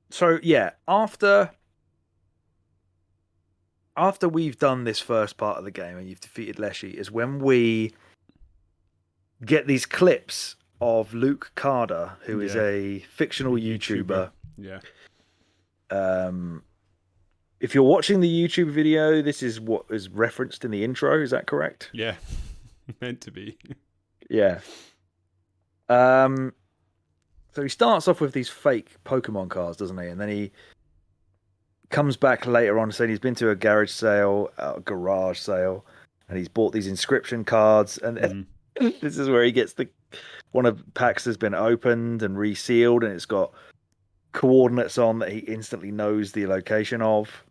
So yeah, after we've done this first part of the game and you've defeated Leshy, is when we get these clips of Luke Carter, who is a fictional YouTuber. Yeah. If you're watching the YouTube video, this is what is referenced in the intro. Is that correct? Yeah. Meant to be. Yeah. So he starts off with these fake Pokemon cards, doesn't he? And then he comes back later on saying he's been to a garage sale, and he's bought these Inscryption cards. And this is where he gets one of packs has been opened and resealed, and it's got coordinates on that he instantly knows the location of.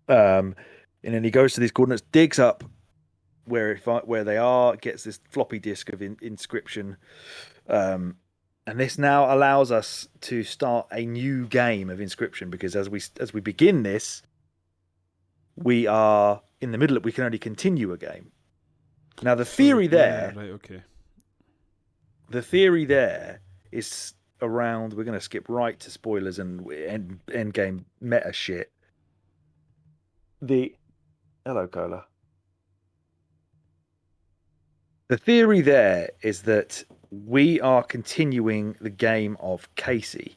And then he goes to these coordinates, digs up where they are, gets this floppy disk of Inscryption. And this now allows us to start a new game of Inscryption because as we begin this, we are in the middle, we can only continue a game. Now the theory there, right, okay. the theory there is around. We're going to skip right to spoilers and end game meta shit. Hello, Cola. The theory there is that we are continuing the game of Casey,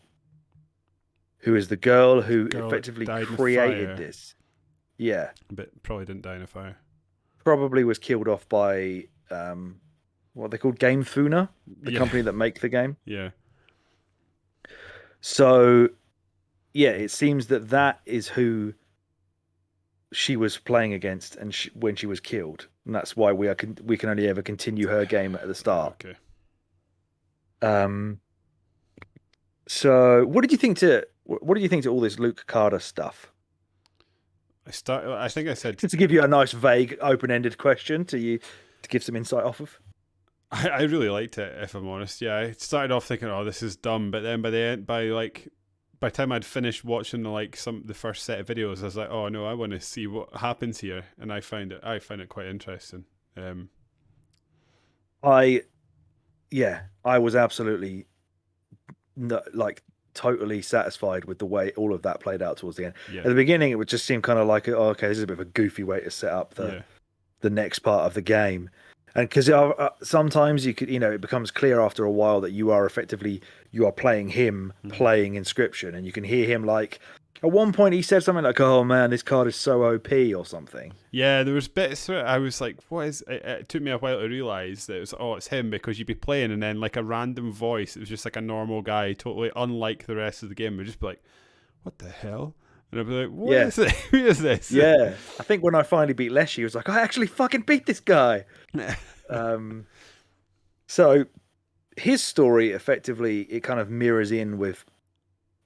who is the girl who effectively created this. Yeah. But probably didn't die in a fire. Probably was killed off by what they called Game Funa, the company that make the game. Yeah. So, yeah, it seems that is who she was playing against, and when she was killed, and that's why we can only ever continue her game at the start. Okay. So what did you think to all this Luke Carter stuff? I think I said to give you a nice vague open-ended question to give some insight off of. I really liked it, if I'm honest. Yeah, I started off thinking, oh, this is dumb, but then by the time I'd finished watching the first set of videos, I was like, oh no, I want to see what happens here, and I find it quite interesting. I was absolutely totally satisfied with the way all of that played out towards the end. Yeah. At the beginning, it would just seem kind of like, oh, okay, this is a bit of a goofy way to set up the next part of the game. And because sometimes it becomes clear after a while that you are playing him playing Inscryption, and you can hear him at one point he said something like, "Oh man, this card is so OP" or something. Yeah, there was bits where I was like, "What is?" It took me a while to realize that it's him, because you'd be playing and then a random voice. It was just a normal guy, totally unlike the rest of the game. Would just be like, "What the hell?" And I'd be like, "What is it? Who is this?" Yeah, I think when I finally beat Leshy, I was like, "I actually fucking beat this guy." So his story effectively it kind of mirrors in with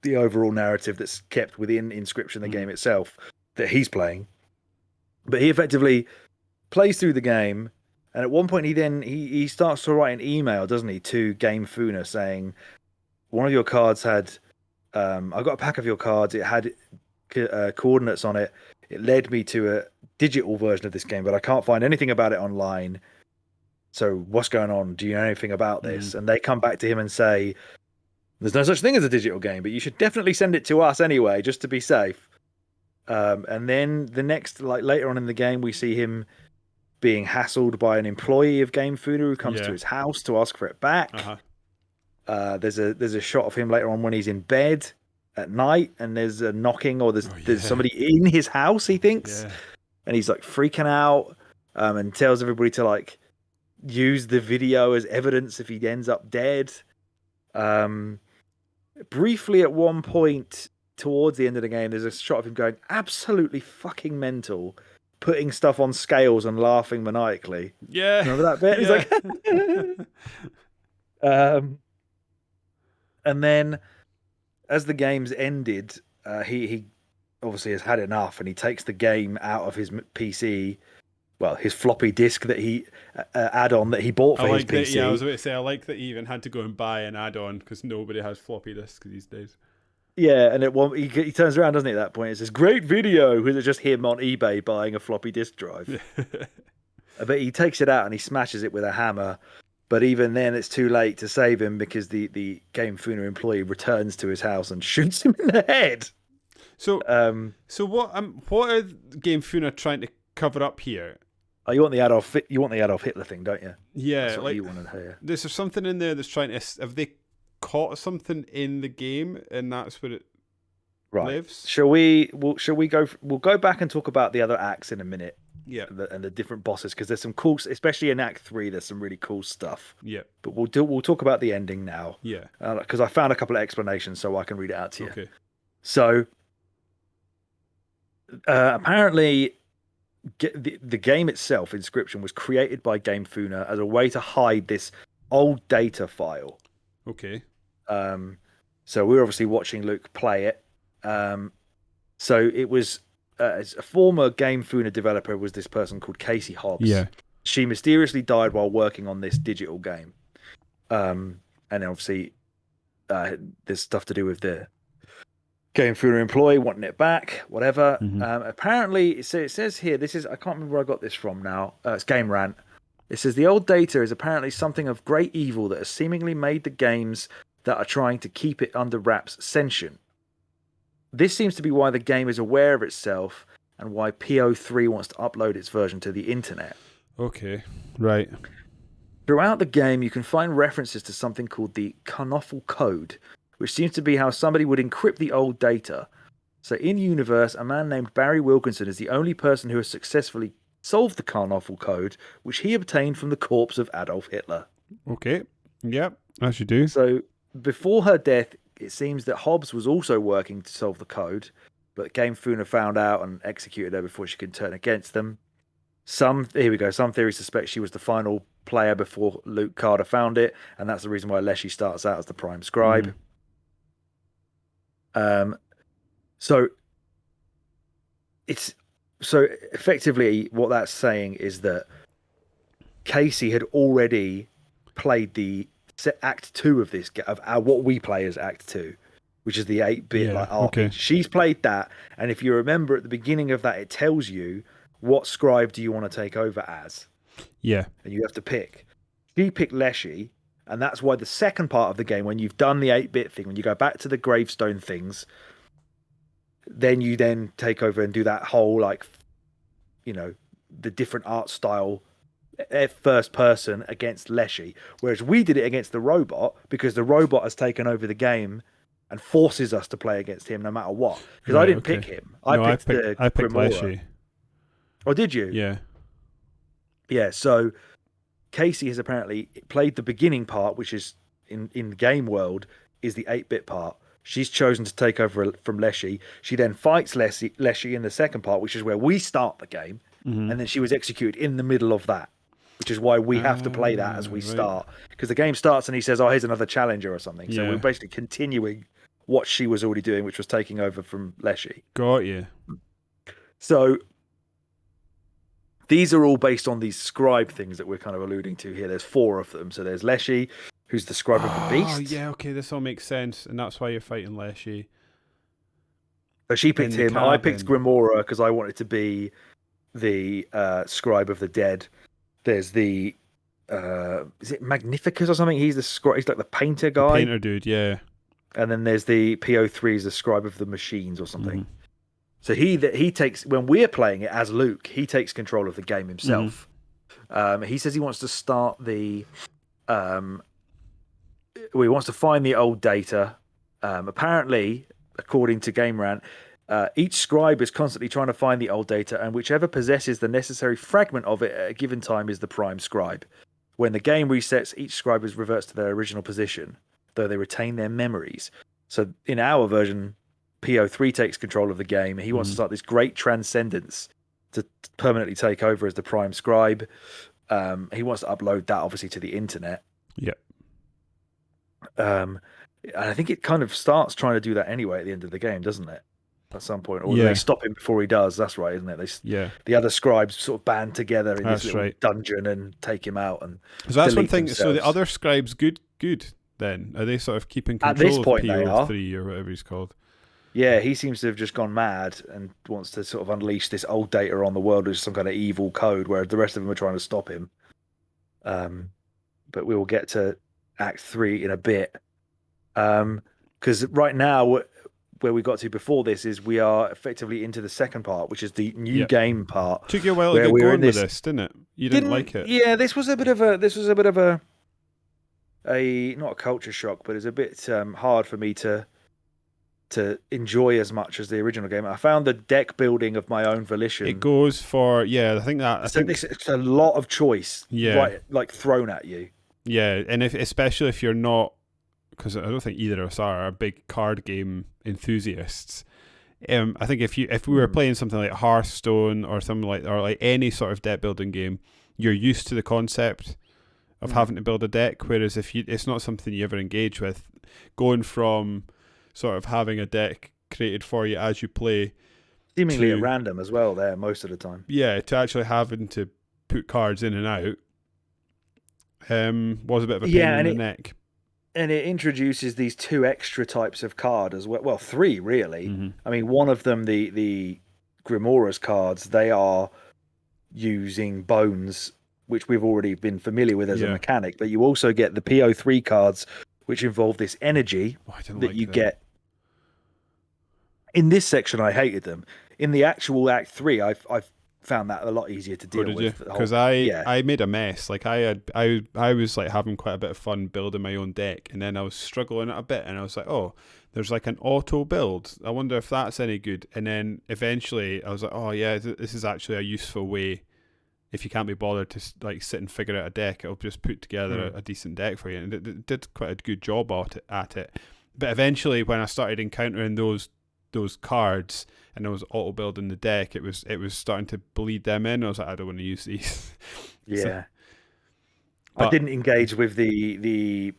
the overall narrative that's kept within Inscryption, the game itself that he's playing. But he effectively plays through the game, and at one point he starts to write an email, doesn't he, to Game Funa saying, one of your cards had I got a pack of your cards, it had coordinates on it. It led me to a digital version of this game, but I can't find anything about it online. So what's going on? Do you know anything about this? And they come back to him and say, there's no such thing as a digital game, but you should definitely send it to us anyway, just to be safe. And then the next, later on in the game, we see him being hassled by an employee of Game Funa who comes to his house to ask for it back. There's a shot of him later on when he's in bed at night, and there's a knocking, or there's somebody in his house, he thinks, and he's freaking out, and tells everybody to use the video as evidence if he ends up dead. Briefly at one point towards the end of the game, there's a shot of him going absolutely fucking mental, putting stuff on scales and laughing maniacally. Yeah. Remember that bit? He's and then as the game's ended, he obviously has had enough, and he takes the game out of his PC. Well, his floppy disk that he add-on that he bought for his PC. I was about to say, I like that he even had to go and buy an add-on, because nobody has floppy disks these days. Yeah, and he turns around, doesn't he, at that point? It says, "Great video," with just him on eBay buying a floppy disk drive. But he takes it out and he smashes it with a hammer. But even then, it's too late to save him, because the Game Funa employee returns to his house and shoots him in the head. So what are Game Funa trying to cover up here? Oh, you want the Adolf Hitler thing, don't you? Yeah, that's what you wanted to hear. Is there something in there that's trying to? Have they caught something in the game, and that's where it lives? Shall we go? We'll go back and talk about the other acts in a minute. Yeah, and the different bosses, because there's some cool, especially in Act 3. There's some really cool stuff. Yeah, but we'll talk about the ending now. Yeah, because I found a couple of explanations, so I can read it out to you. Okay. So apparently, the game itself, Inscryption, was created by Game Funa as a way to hide this old data file. Okay. So we're obviously watching Luke play it. So it was as a former Game Funa developer was this person called Casey Hobbs. Yeah. She mysteriously died while working on this digital game. And obviously there's stuff to do with the Going through an employee, wanting it back, whatever. Mm-hmm. Apparently, it says here, I can't remember where I got this from now. It's Game Rant. It says the old data is apparently something of great evil that has seemingly made the games that are trying to keep it under wraps sentient. This seems to be why the game is aware of itself and why PO3 wants to upload its version to the internet. Okay, right. Throughout the game, you can find references to something called the Carnoffel Code, which seems to be how somebody would encrypt the old data. So in universe, a man named Barry Wilkinson is the only person who has successfully solved the Carnoffel Code, which he obtained from the corpse of Adolf Hitler. Okay, yep, as you do. So before her death, it seems that Hobbs was also working to solve the code, but Game Funa found out and executed her before she could turn against them. Some theories suspect she was the final player before Luke Carter found it, and that's the reason why Leshy starts out as the Prime Scribe. So effectively what that's saying is that Casey had already played the Act 2 of this of what we play as Act 2, which is the 8-bit RPG. Okay. She's played that, and if you remember at the beginning of that, it tells you what scribe do you want to take over as. Yeah. And you have to pick. She picked Leshy, and that's why the second part of the game, when you've done the 8-bit thing, when you go back to the gravestone things, then you then take over and do that whole, the different art style first person against Leshy. Whereas we did it against the robot, because the robot has taken over the game and forces us to play against him no matter what. Because I didn't pick him. I picked Leshy. Oh, did you? Yeah. Yeah, so Casey has apparently played the beginning part, which is in the game world, is the 8-bit part. She's chosen to take over from Leshy. She then fights Leshy in the second part, which is where we start the game. Mm-hmm. And then she was executed in the middle of that, which is why we have to play that as we start. Because the game starts and he says, oh, here's another challenger or something. So we're basically continuing what she was already doing, which was taking over from Leshy. Got you. So these are all based on these scribe things that we're kind of alluding to here. There's 4 of them. So there's Leshy, who's the scribe of the beast. Oh, yeah, okay, this all makes sense. And that's why you're fighting Leshy. So she picked him. I picked Grimora because I wanted to be the scribe of the dead. There's the is it Magnificus or something? He's the scribe. He's like the painter guy. The painter dude, yeah. And then there's the PO3 is the scribe of the machines or something. Mm-hmm. So he takes, when we're playing it as Luke, he takes control of the game himself. Mm-hmm. He says he wants to start the he wants to find the old data. Apparently, according to Game Rant, each scribe is constantly trying to find the old data, and whichever possesses the necessary fragment of it at a given time is the prime scribe. When the game resets, each scribe reverts to their original position, though they retain their memories. So in our version, PO3 takes control of the game. He wants to start this great transcendence to permanently take over as the prime scribe. He wants to upload that, obviously, to the internet. Yep. And I think it kind of starts trying to do that anyway at the end of the game, doesn't it? At some point, or they stop him before he does. That's right, isn't it? The other scribes sort of band together in this little dungeon and take him out. And so that's one thing. Themselves. So the other scribes, good. Then are they sort of keeping control at this point, of PO3 or whatever he's called? Yeah, he seems to have just gone mad and wants to sort of unleash this old data on the world as some kind of evil code, whereas the rest of them are trying to stop him. But we will get to Act 3 in a bit. Because right now, where we got to before this is we are effectively into the second part, which is the new game part. Took you a while to get going with this, didn't it? You didn't like it. Yeah, this was a bit of a not a culture shock, but it's a bit hard for me to enjoy as much as the original game. I found the deck building of my own volition. It goes for I think it's a lot of choice, right, like thrown at you. Yeah, and especially if you're not, because I don't think either of us are big card game enthusiasts. I think if we were playing something like Hearthstone or something like any sort of deck building game, you're used to the concept of having to build a deck. Whereas it's not something you ever engage with, going from sort of having a deck created for you as you play, seemingly at random as well. There most of the time. Yeah, to actually having to put cards in and out was a bit of a pain in the neck. and it introduces these 2 extra types of card as well. Well, 3 really. Mm-hmm. I mean, one of them, the Grimora's cards, they are using bones, which we've already been familiar with as a mechanic. But you also get the PO3 cards, which involve this energy that you get. In this section, I hated them. In the actual Act 3, I've found that a lot easier to deal with. Because I made a mess. Like I was like having quite a bit of fun building my own deck, and then I was struggling a bit, and I was like, oh, there's like an auto build. I wonder if that's any good. And then eventually I was like, oh yeah, this is actually a useful way. If you can't be bothered to like sit and figure out a deck, it'll just put together a decent deck for you. And it did quite a good job at it. But eventually, when I started encountering those cards and I was auto building the deck, it was starting to bleed them in. I was like, I don't want to use these. Yeah. I didn't engage with the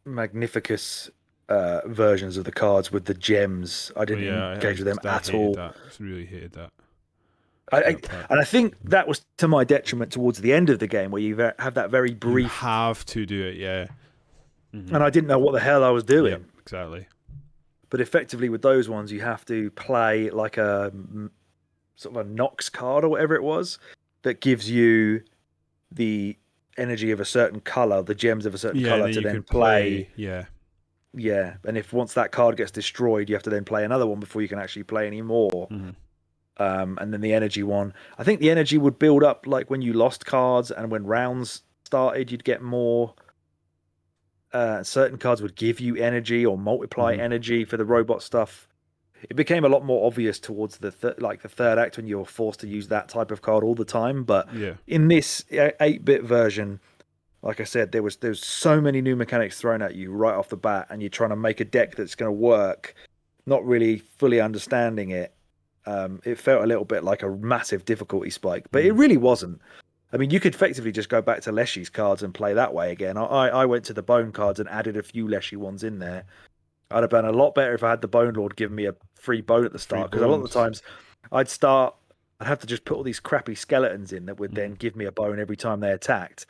Magnificus versions of the cards with the gems. I didn't engage with them at all. I really hated that. And I think that was to my detriment towards the end of the game, where you have that very brief. You have to do it, yeah. Mm-hmm. And I didn't know what the hell I was doing. Yep, exactly. But effectively, with those ones, you have to play like a sort of a Nox card or whatever it was that gives you the energy of a certain color, the gems of a certain color to then play. Yeah. Yeah, and if once that card gets destroyed, you have to then play another one before you can actually play any more. Mm-hmm. And then the energy one, I think the energy would build up like when you lost cards, and when rounds started, you'd get more. Certain cards would give you energy or multiply energy for the robot stuff. It became a lot more obvious towards the third act when you were forced to use that type of card all the time. But in this 8-bit version, like I said, there's so many new mechanics thrown at you right off the bat, and you're trying to make a deck that's going to work, not really fully understanding it. It felt a little bit like a massive difficulty spike, but it really wasn't. I mean, you could effectively just go back to Leshy's cards and play that way again. I went to the Bone cards and added a few Leshy ones in there. I'd have been a lot better if I had the Bone Lord give me a free bone at the start, because a lot of the times I'd have to just put all these crappy skeletons in that would then give me a bone every time they attacked.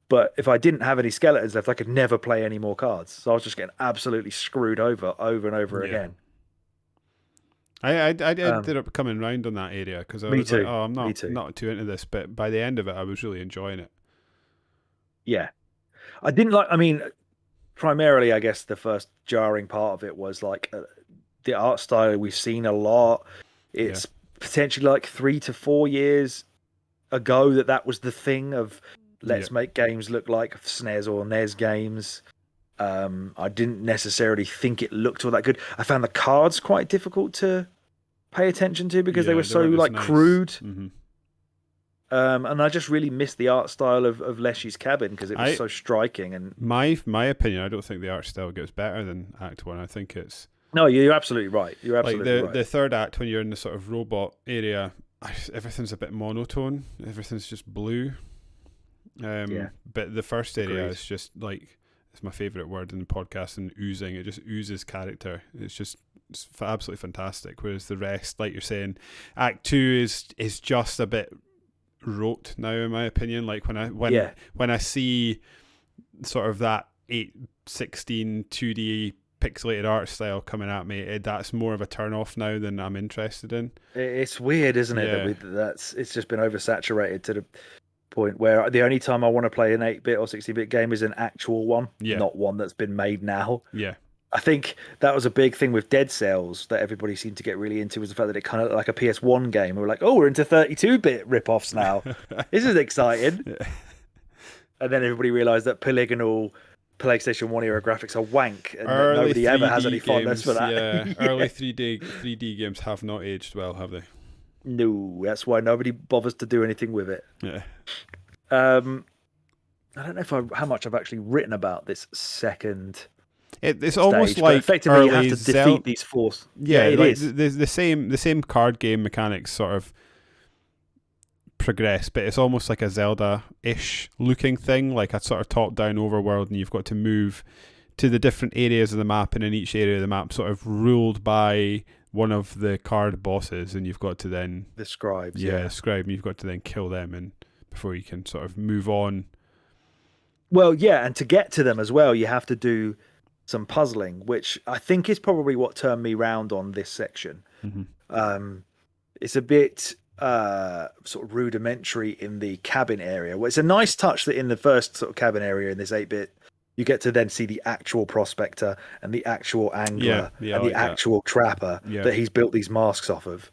But if I didn't have any skeletons left, I could never play any more cards. So I was just getting absolutely screwed over and over again. I ended up coming round on that area because I was like, oh, I'm not too into this. But by the end of it, I was really enjoying it. Yeah. Primarily, I guess the first jarring part of it was like the art style we've seen a lot. It's potentially like 3 to 4 years ago that was the thing of let's make games look like SNES or NES games. I didn't necessarily think it looked all that good. I found the cards quite difficult to pay attention to because they were so like nice. Crude. Mm-hmm. And I just really missed the art style of Leshy's Cabin because it was so striking. And my opinion, I don't think the art style gets better than Act 1. I think it's... No, you're absolutely right. You're absolutely right. The third act, when you're in the sort of robot area, everything's a bit monotone. Everything's just blue. But the first area is just like... It's my favourite word in the podcast, and oozing. It just oozes character. It's absolutely fantastic. Whereas the rest, like you're saying, Act 2 is just a bit rote now, in my opinion. Like when I see sort of that 8:16 2D pixelated art style coming at me, that's more of a turn off now than I'm interested in. It's weird, isn't it? That it's just been oversaturated to the point where the only time I want to play an 8-bit or 16-bit game is an actual one, not one that's been made now. Yeah. I think that was a big thing with Dead Cells that everybody seemed to get really into, was the fact that it kind of looked like a PS1 game. We were like, oh, we're into 32-bit rip-offs now. This is exciting. Yeah. And then everybody realised that polygonal PlayStation 1 era graphics are wank, and that nobody ever has any fondness for that. Yeah, early 3D games have not aged well, have they? No, that's why nobody bothers to do anything with it. Yeah. I don't know how much I've actually written about this second. It's almost like effectively you have to defeat these forces. Yeah, it is. The same card game mechanics sort of progress, but it's almost like a Zelda-ish looking thing, like a sort of top-down overworld, and you've got to move to the different areas of the map, and in each area of the map sort of ruled by one of the card bosses, and you've got to then... The scribes, the scribe, and you've got to then kill them and before you can sort of move on. Well, yeah, and to get to them as well, you have to do some puzzling, which I think is probably what turned me round on this section. Mm-hmm. It's a bit sort of rudimentary in the cabin area. Well, it's a nice touch that in the first sort of cabin area in this 8-bit, you get to then see the actual prospector and the actual angler and the actual trapper that he's built these masks off of.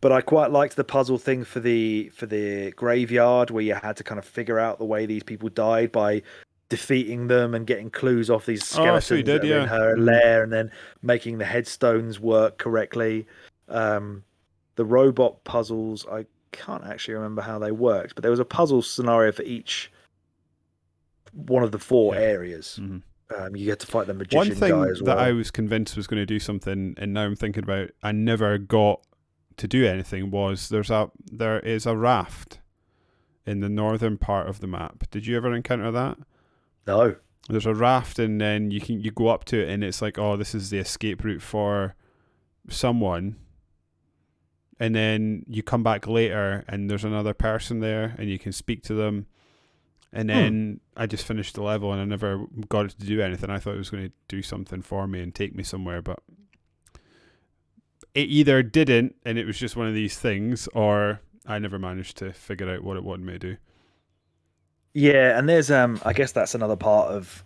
But I quite liked the puzzle thing for the graveyard, where you had to kind of figure out the way these people died by defeating them and getting clues off these skeletons that are in her lair, and then making the headstones work correctly. The robot puzzles, I can't actually remember how they worked, but there was a puzzle scenario for each one of the 4 areas. Mm-hmm. You get to fight the magician guy as well. That I was convinced was going to do something, and now I'm thinking about I never got to do anything, was there is a raft in the northern part of the map. Did you ever encounter that? No. There's a raft, and then you go up to it, and it's like, oh, this is the escape route for someone. And then you come back later, and there's another person there, and you can speak to them. And then I just finished the level, and I never got it to do anything. I thought it was going to do something for me and take me somewhere, but it either didn't, and it was just one of these things, or I never managed to figure out what it wanted me to do. Yeah, and there's I guess that's another part of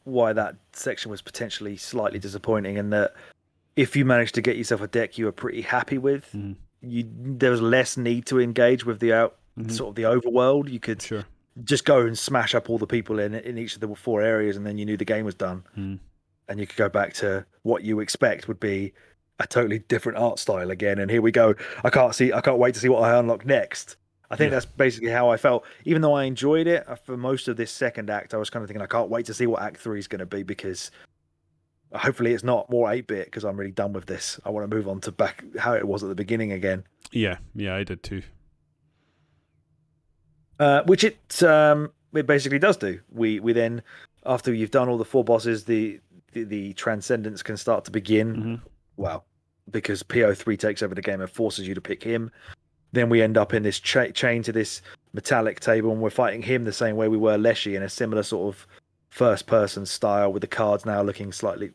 why that section was potentially slightly disappointing, in that if you managed to get yourself a deck you were pretty happy with, there was less need to engage with the sort of the overworld. You could just go and smash up all the people in each of the 4 areas, and then you knew the game was done. And you could go back to what you expect would be a totally different art style again. And here we go. I can't wait to see what I unlock next. I think that's basically how I felt. Even though I enjoyed it for most of this second act, I was kind of thinking I can't wait to see what Act 3 is going to be, because hopefully it's not more 8-bit, because I'm really done with this. I want to move on to back how it was at the beginning again. Yeah, I did too. Which it basically does do. We then, after you've done all the 4 bosses, the transcendence can start to begin. Well, because PO3 takes over the game and forces you to pick him. Then we end up in this chain to this metallic table, and we're fighting him the same way we were Leshy, in a similar sort of first-person style, with the cards now looking slightly,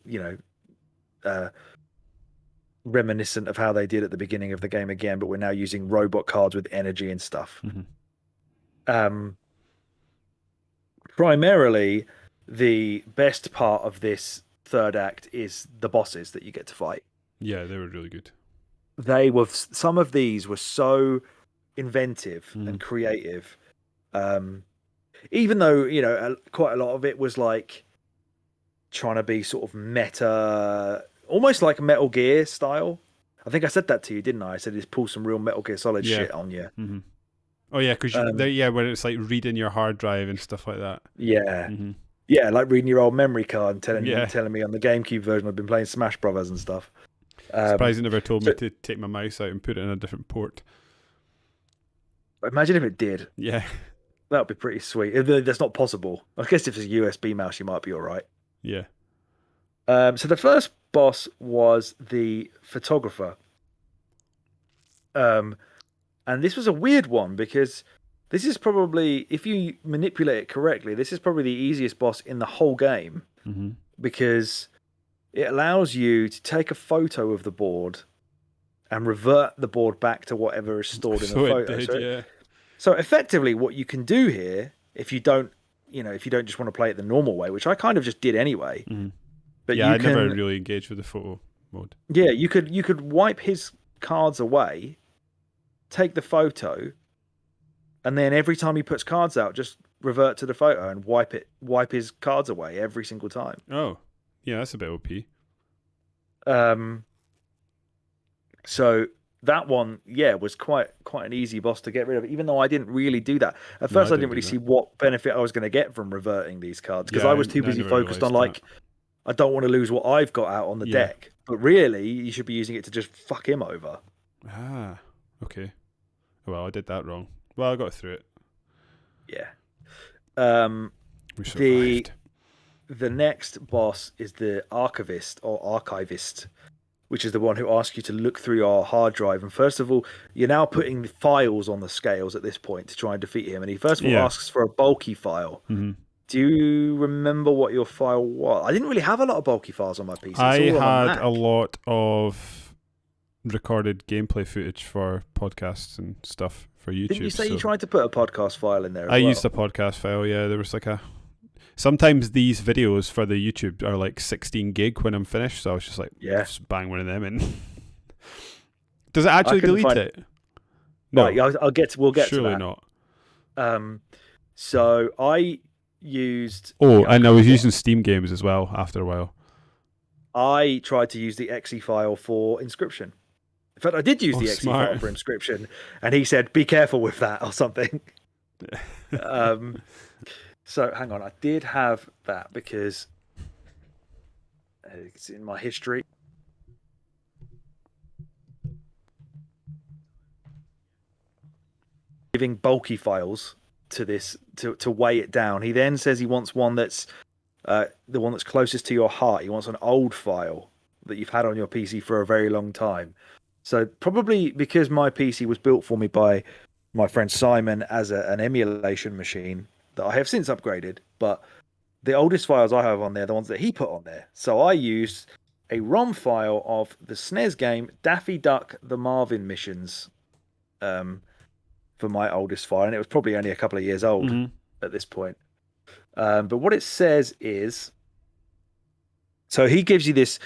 reminiscent of how they did at the beginning of the game again, but we're now using robot cards with energy and stuff. Primarily, the best part of this third act is the bosses that you get to fight. Yeah, they were really good. Some of these were so inventive and creative. Even though, quite a lot of it was like trying to be sort of meta, almost like Metal Gear style. I think I said that to you, didn't I? I said just pull some real Metal Gear Solid shit on you. Oh yeah, because when it's like reading your hard drive and stuff like that. Yeah. Yeah, like reading your old memory card and telling me on the GameCube version I've been playing Smash Brothers and stuff. Surprised it never told me to take my mouse out and put it in a different port. Imagine if it did. Yeah. That would be pretty sweet. That's not possible. I guess if it's a USB mouse, you might be all right. Yeah. So the first boss was the photographer. And this was a weird one, because this is probably, if you manipulate it correctly, this is probably the easiest boss in the whole game. Because it allows you to take a photo of the board and revert the board back to whatever is stored in the photo. So effectively, what you can do here, if you don't just want to play it the normal way, which I kind of just did anyway. But I never really engaged with the photo mode. Yeah, you could wipe his cards away, take the photo, and then every time he puts cards out, just revert to the photo and wipe his cards away every single time. Oh. Yeah, that's a bit OP. So that one, was quite an easy boss to get rid of, even though I didn't really do that. At first, I didn't really see what benefit I was going to get from reverting these cards, because I was too busy focused on, like, I don't want to lose what I've got out on the deck. But really, you should be using it to just fuck him over. Ah, okay. Well, I did that wrong. Well, I got through it. Yeah. We survived. The next boss is the archivist. which is the one who asks you to look through your hard drive. And first of all, you're now putting the files on the scales at this point to try and defeat him. And he first of all asks for a bulky file. Mm-hmm. Do you remember what your file was? I didn't really have a lot of bulky files on my PC. I had a lot of recorded gameplay footage for podcasts and stuff for YouTube. Didn't you say you tried to put a podcast file in there? I used a podcast file, yeah. There was like sometimes these videos for the YouTube are like 16 gig when I'm finished, so I was just like, just bang one of them in. Does it actually delete it? No, right, we'll get to that. Surely not. So I used... and I was using Steam games as well after a while. I tried to use the exe file for Inscryption. In fact, I did use the exe file for Inscryption, and he said, be careful with that or something. So, hang on. I did have that because it's in my history. Giving bulky files to this to weigh it down. He then says he wants one that's the one that's closest to your heart. He wants an old file that you've had on your PC for a very long time. So probably because my PC was built for me by my friend Simon as an emulation machine that I have since upgraded, but the oldest files I have on there are the ones that he put on there. So I used a ROM file of the SNES game Daffy Duck the Marvin Missions for my oldest file, and it was probably only a couple of years old at this point. But what it says is, so he gives you this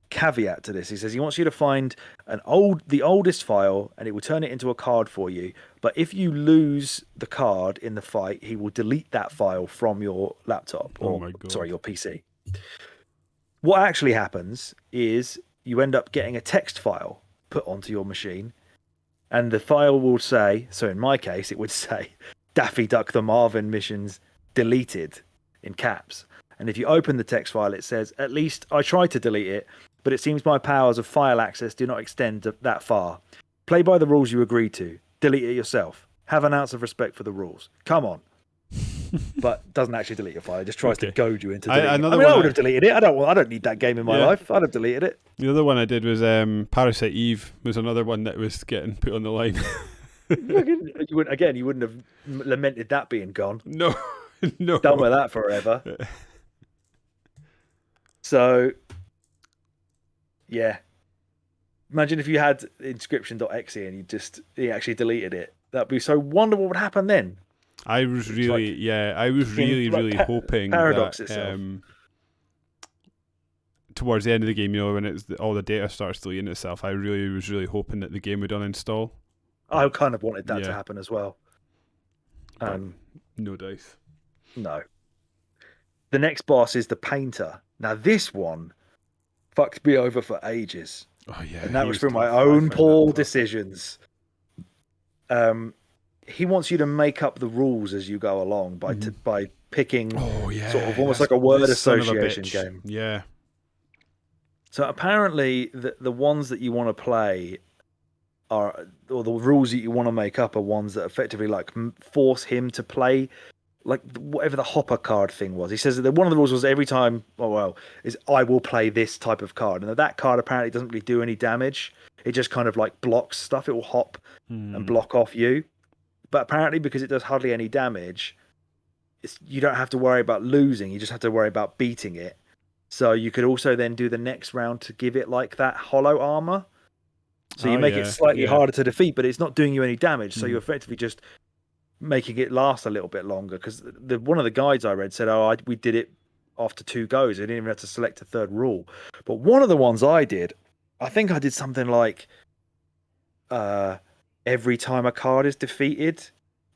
caveat to this. He says he wants you to find the oldest file, and it will turn it into a card for you. But if you lose the card in the fight, he will delete that file from your laptop or your PC. What actually happens is you end up getting a text file put onto your machine, and the file will say, so in my case, it would say Daffy Duck the Marvin Missions deleted in caps. And if you open the text file, it says, at least I tried to delete it, but it seems my powers of file access do not extend that far. Play by the rules you agreed to. Delete it yourself. Have an ounce of respect for the rules. Come on. But doesn't actually delete your file. It just tries to goad you into deleting it. I would have deleted it. I don't need that game in my life. I'd have deleted it. The other one I did was Parasite Eve was another one that was getting put on the line. You wouldn't have lamented that being gone. No. Done with that forever. So, yeah. Imagine if you had Inscryption.exe and he actually deleted it. That'd be so wonderful. What would happen then? I was really hoping Paradox that itself. Towards the end of the game, when all the data starts deleting itself, I was really hoping that the game would uninstall. I kind of wanted that to happen as well. No dice. No. The next boss is the Painter. Now this one fucked me over for ages. Oh yeah, and that was through my own poor decisions. He wants you to make up the rules as you go along by picking sort of almost like a word association game. Yeah. So apparently the ones that you want to play or the rules that you want to make up are ones that effectively like force him to play like whatever the hopper card thing was. He says that one of the rules was every time, is I will play this type of card. And that card apparently doesn't really do any damage. It just kind of like blocks stuff. It will hop and block off you. But apparently because it does hardly any damage, you don't have to worry about losing. You just have to worry about beating it. So you could also then do the next round to give it like that hollow armor. So you make it slightly harder to defeat, but it's not doing you any damage. So you're effectively just making it last a little bit longer. Because one of the guides I read said, we did it after 2 goes. I didn't even have to select a third rule. But one of the ones I did, I think I did something like every time a card is defeated,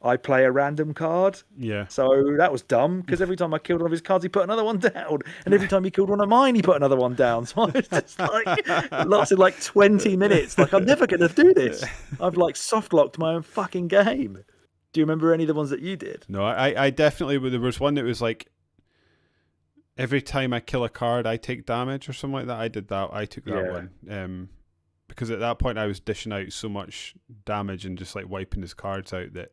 I play a random card. Yeah. So that was dumb because every time I killed one of his cards, he put another one down. And every time he killed one of mine, he put another one down. So I was just like, it lasted like 20 minutes. Like, I'm never going to do this. I've like soft locked my own fucking game. Do you remember any of the ones that you did? No, I definitely, there was one that was like, every time I kill a card, I take damage or something like that. I did that. I took that one. Because at that point, I was dishing out so much damage and just like wiping his cards out that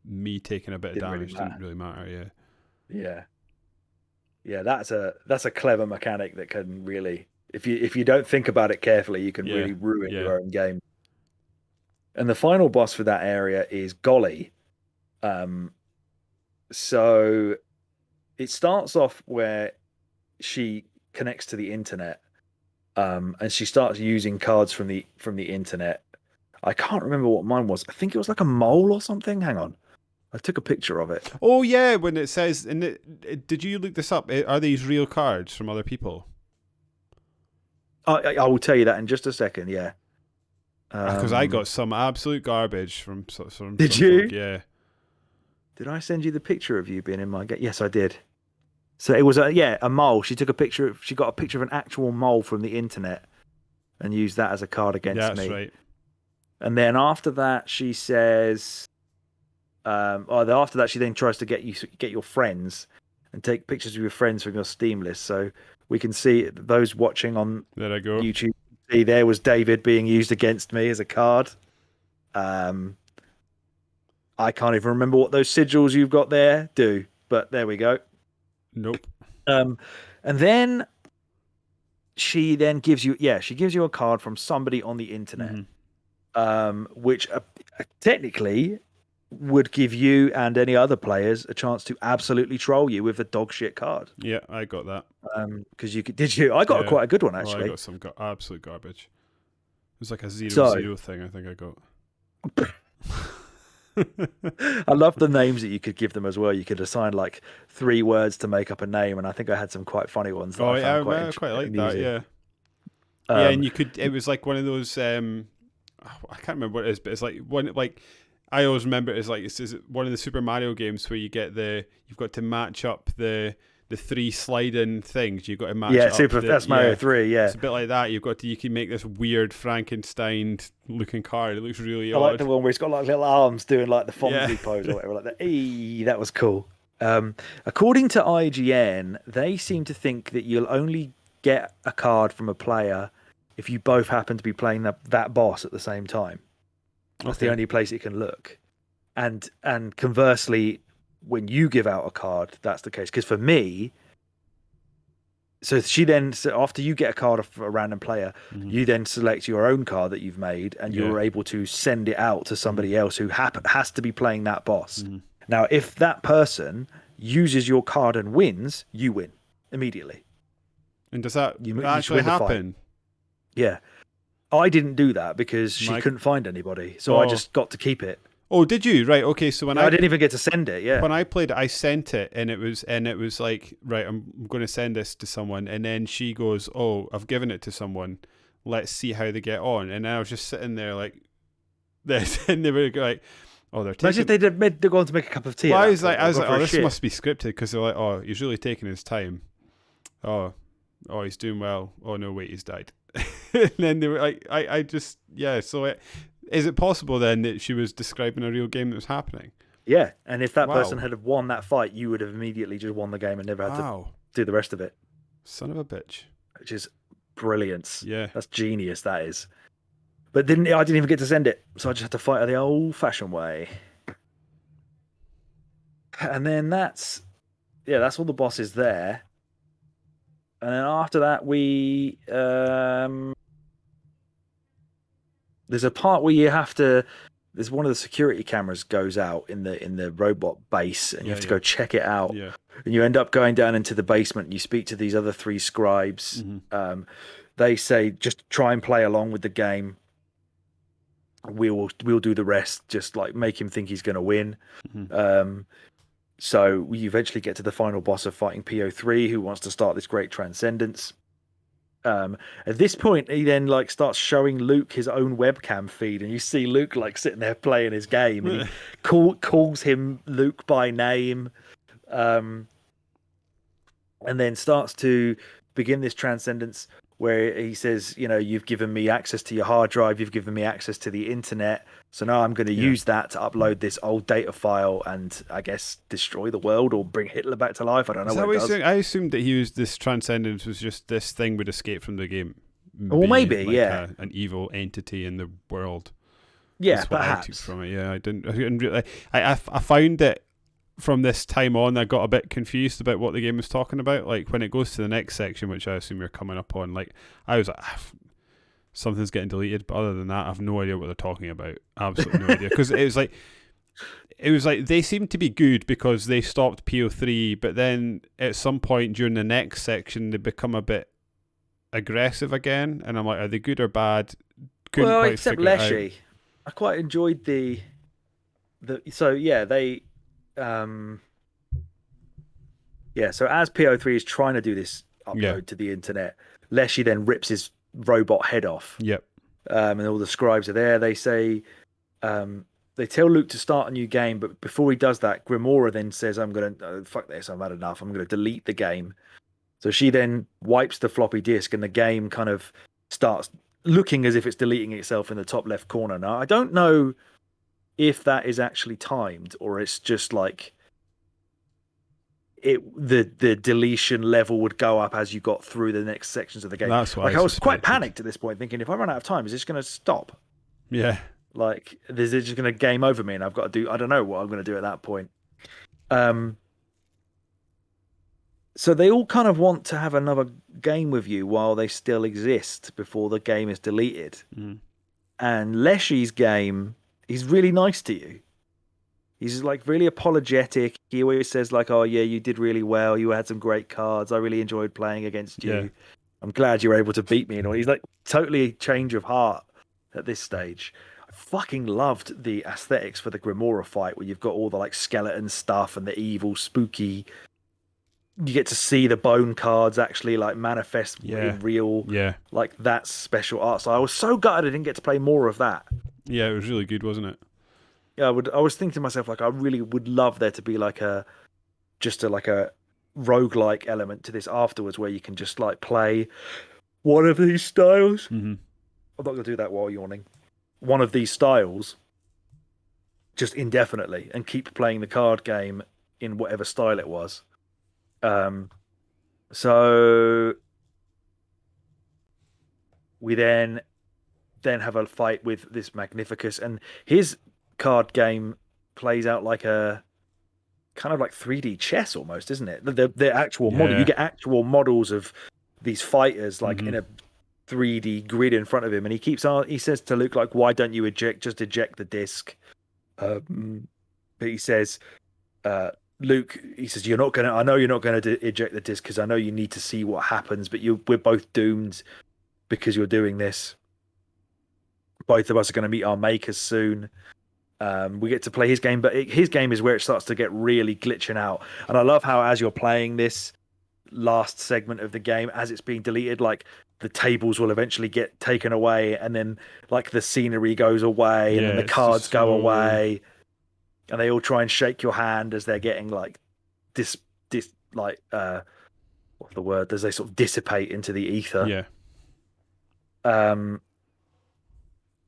me taking a bit of damage didn't really matter. Yeah, that's a clever mechanic that can really If you don't think about it carefully, you can really ruin your own game. And the final boss for that area is Golly. So it starts off where she connects to the internet, and she starts using cards from the internet. I can't remember what mine was. I think it was like a mole or something. Hang on. I took a picture of it. Oh yeah, when it says, did you look this up? Are these real cards from other people? I will tell you that in just a second. Yeah, because I got some absolute garbage from some. Did you? Folk, yeah. Did I send you the picture of you being in my game? Yes, I did. So it was a mole. She took a picture. She got a picture of an actual mole from the internet, and used that as a card against me. That's right. And then after that, she says. After that, she then tries to get your friends and take pictures of your friends from your Steam list. So we can see those watching on YouTube. See, there was David being used against me as a card. I can't even remember what those sigils you've got there do, but there we go. Nope. And then she gives you a card from somebody on the internet, which technically would give you and any other players a chance to absolutely troll you with a dog shit card. Yeah, I got that. Because did you? I got quite a good one actually. I got some absolute garbage. It was like a 0-0 thing. I think I got. I love the names that you could give them as well. You could assign like 3 words to make up a name, and I think I had some quite funny ones. I quite like that. Yeah. Yeah, and you could. It was like one of those. I can't remember what it is, but it's like one like. I always remember it as like it's one of the Super Mario games where you've got to match up the 3 sliding things. You've got to match up. That's Mario 3. Yeah, it's a bit like that. You can make this weird Frankenstein looking card. It looks really odd. I like the one where he's got like little arms doing like the Fonzie pose or whatever like that. That was cool. According to IGN, they seem to think that you'll only get a card from a player if you both happen to be playing that boss at the same time. That's the only place it can look. And conversely, when you give out a card, that's the case. Because for me, so after you get a card of a random player, you then select your own card that you've made, and you're able to send it out to somebody else who has to be playing that boss. Now, if that person uses your card and wins, you win immediately. And does that actually happen? Yeah. I didn't do that because she couldn't find anybody, so I just got to keep it. Oh, did you? Right. Okay. So I didn't even get to send it. Yeah. When I played it, I sent it, and it was like, right, I'm going to send this to someone, and then she goes, "Oh, I've given it to someone. Let's see how they get on." And I was just sitting there like this, and they were like, "Oh, they're taking." Imagine if they're going to make a cup of tea. Well, I was like, "Oh, this must be scripted," because they're like, "Oh, he's really taking his time. Oh, he's doing well. Oh no, wait, he's died." And then they were like, I just, so is it possible then that she was describing a real game that was happening? Yeah, and if that person had won that fight, you would have immediately just won the game and never had to do the rest of it. Son of a bitch. Which is brilliance. Yeah. That's genius, that is. But I didn't even get to send it, so I just had to fight her the old-fashioned way. And then that's all the bosses there. And then after that, there's a part where you have to. There's one of the security cameras goes out in the robot base, and you have to go check it out. Yeah. And you end up going down into the basement. And you speak to these other 3 scribes. They say just try and play along with the game. We'll do the rest. Just like make him think he's going to win. So we eventually get to the final boss of fighting PO3, who wants to start this great transcendence. At this point, he then like starts showing Luke his own webcam feed, and you see Luke like sitting there playing his game, and he calls him Luke by name, and then starts to begin this transcendence where he says, you've given me access to your hard drive, you've given me access to the internet, so now I'm going to use that to upload this old data file and I guess destroy the world or bring Hitler back to life. I don't know what it does. I assumed that this transcendence was just this thing would escape from the game. Well, maybe, like an evil entity in the world. Yeah, That's what perhaps. I took from it. Yeah, I didn't really. I found it from this time on, I got a bit confused about what the game was talking about. Like when it goes to the next section, which I assume you're coming up on, like I was like, something's getting deleted. But other than that, I have no idea what they're talking about. Absolutely no idea. Because it was like they seemed to be good because they stopped PO3, but then at some point during the next section, they become a bit aggressive again. And I'm like, are they good or bad? Couldn't Well, quite except figure it out. Leshy. I quite enjoyed the so yeah, they so as PO3 is trying to do this upload to the internet, Leshy then rips his robot head off. Yep. And all the scribes are there. They say they tell Luke to start a new game, but before he does that, Grimora then says, I'm going to fuck this, I've had enough, I'm going to delete the game. So she then wipes the floppy disk and the game kind of starts looking as if it's deleting itself in the top left corner. Now, I don't know if that is actually timed or it's just like the deletion level would go up as you got through the next sections of the game. That's what I was quite suspected. panicked at this point, thinking if I run out of time, is this going to stop? Yeah. Like, is it just going to game over me and I've got to do, I don't know what I'm going to do at that point. So they all kind of want to have another game with you while they still exist before the game is deleted. Mm. And Leshy's game, he's really nice to you. He's like really apologetic. He always says like, oh yeah, you did really well. You had some great cards. I really enjoyed playing against you. Yeah. I'm glad you were able to beat me. And all. He's like totally change of heart at this stage. I fucking loved the aesthetics for the Grimora fight where you've got all the like skeleton stuff and the evil, spooky. You get to see the bone cards actually like manifest in real. Yeah. Like that's special art. So I was so gutted I didn't get to play more of that. Yeah, it was really good, wasn't it? Yeah, I was thinking to myself, like, I really would love there to be like a roguelike element to this afterwards where you can just like play one of these styles. Mm-hmm. I'm not going to do that while yawning. One of these styles just indefinitely and keep playing the card game in whatever style it was. So we then have a fight with this Magnificus, and his card game plays out like a kind of like 3D chess almost, isn't it? The actual model, you get actual models of these fighters like in a 3D grid in front of him, and he says to Luke like, why don't you eject the disc? But he says, Luke, he says, I know you're not gonna eject the disc because I know you need to see what happens, but we're both doomed because you're doing this. Both of us are going to meet our makers soon. We get to play his game, but his game is where it starts to get really glitching out. And I love how as you're playing this last segment of the game, as it's being deleted, like the tables will eventually get taken away, and then like the scenery goes away, and then the cards go away, and they all try and shake your hand as they're getting like what's the word? As they sort of dissipate into the ether. Yeah.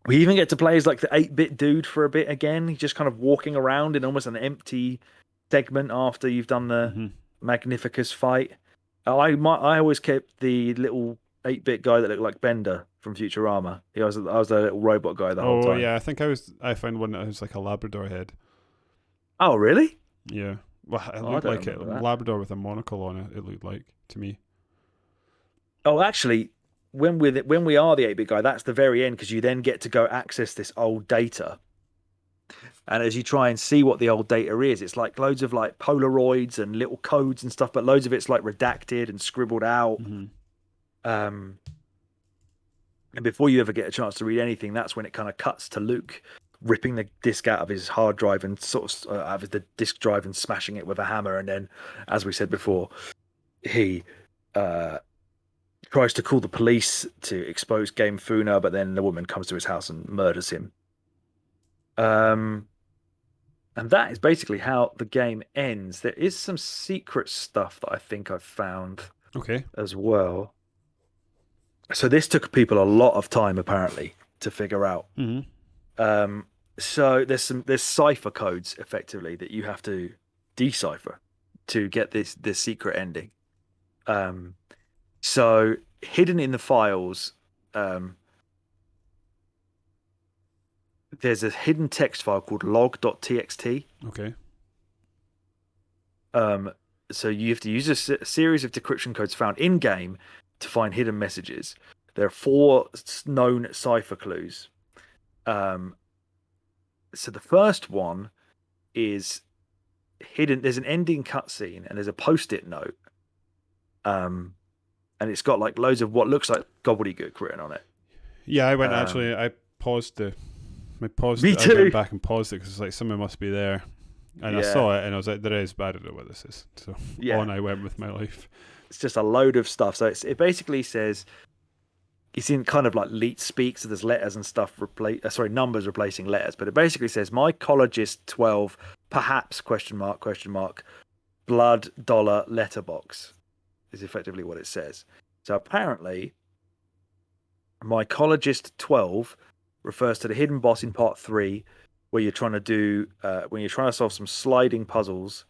We even get to play as like the 8-bit dude for a bit again. He's just kind of walking around in almost an empty segment after you've done the Magnificus fight. I always kept the little 8-bit guy that looked like Bender from Futurama. I was the little robot guy the whole time. Oh yeah, I found one that was like a Labrador head. Oh really? Yeah. Well, it looked like a Labrador with a monocle on it. It looked like to me. Oh, actually, when we are the 8-bit guy, that's the very end because you then get to go access this old data. And as you try and see what the old data is, it's like loads of like Polaroids and little codes and stuff, but loads of it's like redacted and scribbled out. And before you ever get a chance to read anything, that's when it kind of cuts to Luke ripping the disc out of his hard drive and sort of out of the disc drive and smashing it with a hammer. And then, as we said before, he tries to call the police to expose Game Funa, but then the woman comes to his house and murders him. And that is basically how the game ends. There is some secret stuff that I think I've found as well. So this took people a lot of time, apparently, to figure out. So there's cipher codes, effectively, that you have to decipher to get this secret ending. So hidden in the files, there's a hidden text file called log.txt. So you have to use a series of decryption codes found in game to find hidden messages. There are 4 known cipher clues. So the first one is hidden. There's an ending cutscene and there's a post-it note. And it's got like loads of what looks like gobbledygook written on it. Yeah, I went I paused the. Me too. I went back and paused it because it's like something must be there, and I saw it and I was like, there is, but I don't know what this is. So on I went with my life. It's just a load of stuff. So it basically says it's in kind of like leet speak. So there's letters and stuff numbers replacing letters. But it basically says mycologist 12 perhaps ? Blood dollar letterbox is effectively what it says. So apparently, mycologist 12 refers to the hidden boss in part 3, where you're trying to solve some sliding puzzles,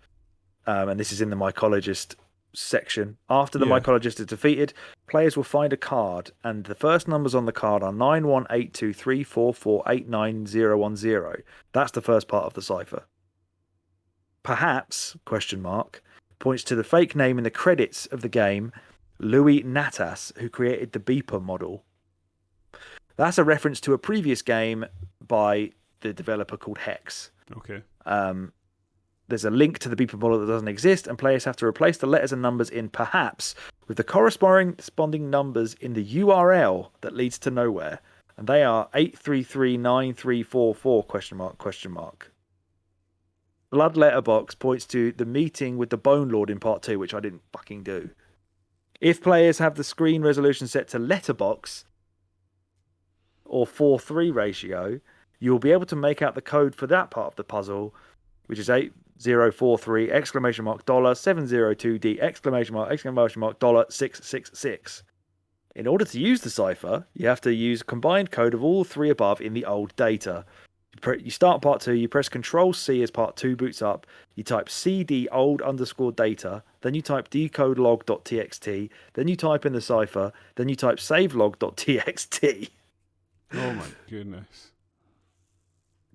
and this is in the mycologist section. After the mycologist is defeated, players will find a card, and the first numbers on the card are 918234489010. That's the first part of the cipher. Perhaps ? Points to the fake name in the credits of the game, Louis Natas, who created the beeper model. That's a reference to a previous game by the developer called Hex. Okay. There's a link to the beeper model that doesn't exist, and players have to replace the letters and numbers in perhaps with the corresponding numbers in the URL that leads to nowhere. And they are 8339344 ? Blood letterbox points to the meeting with the Bone Lord in part 2, which I didn't fucking do. If players have the screen resolution set to letterbox or 4:3 ratio, you will be able to make out the code for that part of the puzzle, which is 8043 $702D $666. In order to use the cipher, you have to use a combined code of all 3 above in the old data. You start part 2, you press Control-C as part 2 boots up, you type CD old_data, then you type decodelog.txt, then you type in the cipher, then you type savelog.txt. Oh my goodness.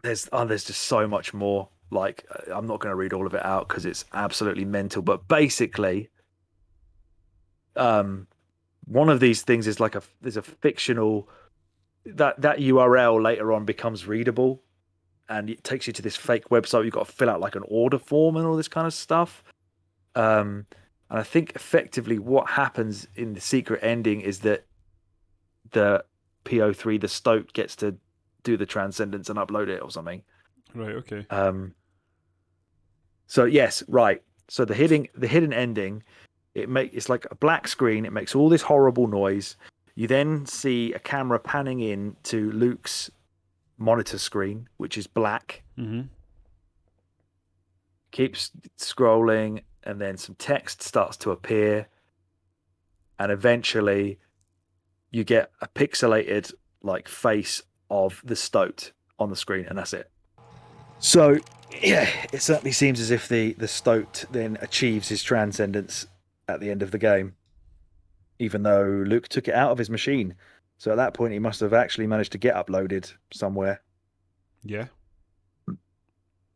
There's just so much more. Like, I'm not going to read all of it out because it's absolutely mental, but basically, one of these things is like there's a fictional, that URL later on becomes readable, and it takes you to this fake website. You've got to fill out like an order form and all this kind of stuff. And I think effectively what happens in the secret ending is that the PO3, the Stoat, gets to do the transcendence and upload it or something. Right. Okay. So yes, right. So the hidden ending, it's like a black screen. It makes all this horrible noise. You then see a camera panning in to Luke's monitor screen, which is black. Mm-hmm. Keeps scrolling, and then some text starts to appear, and eventually you get a pixelated like face of the Stoat on the screen, and that's it. So yeah, it certainly seems as if the Stoat then achieves his transcendence at the end of the game, even though Luke took it out of his machine. So at that point, he must have actually managed to get uploaded somewhere. Yeah.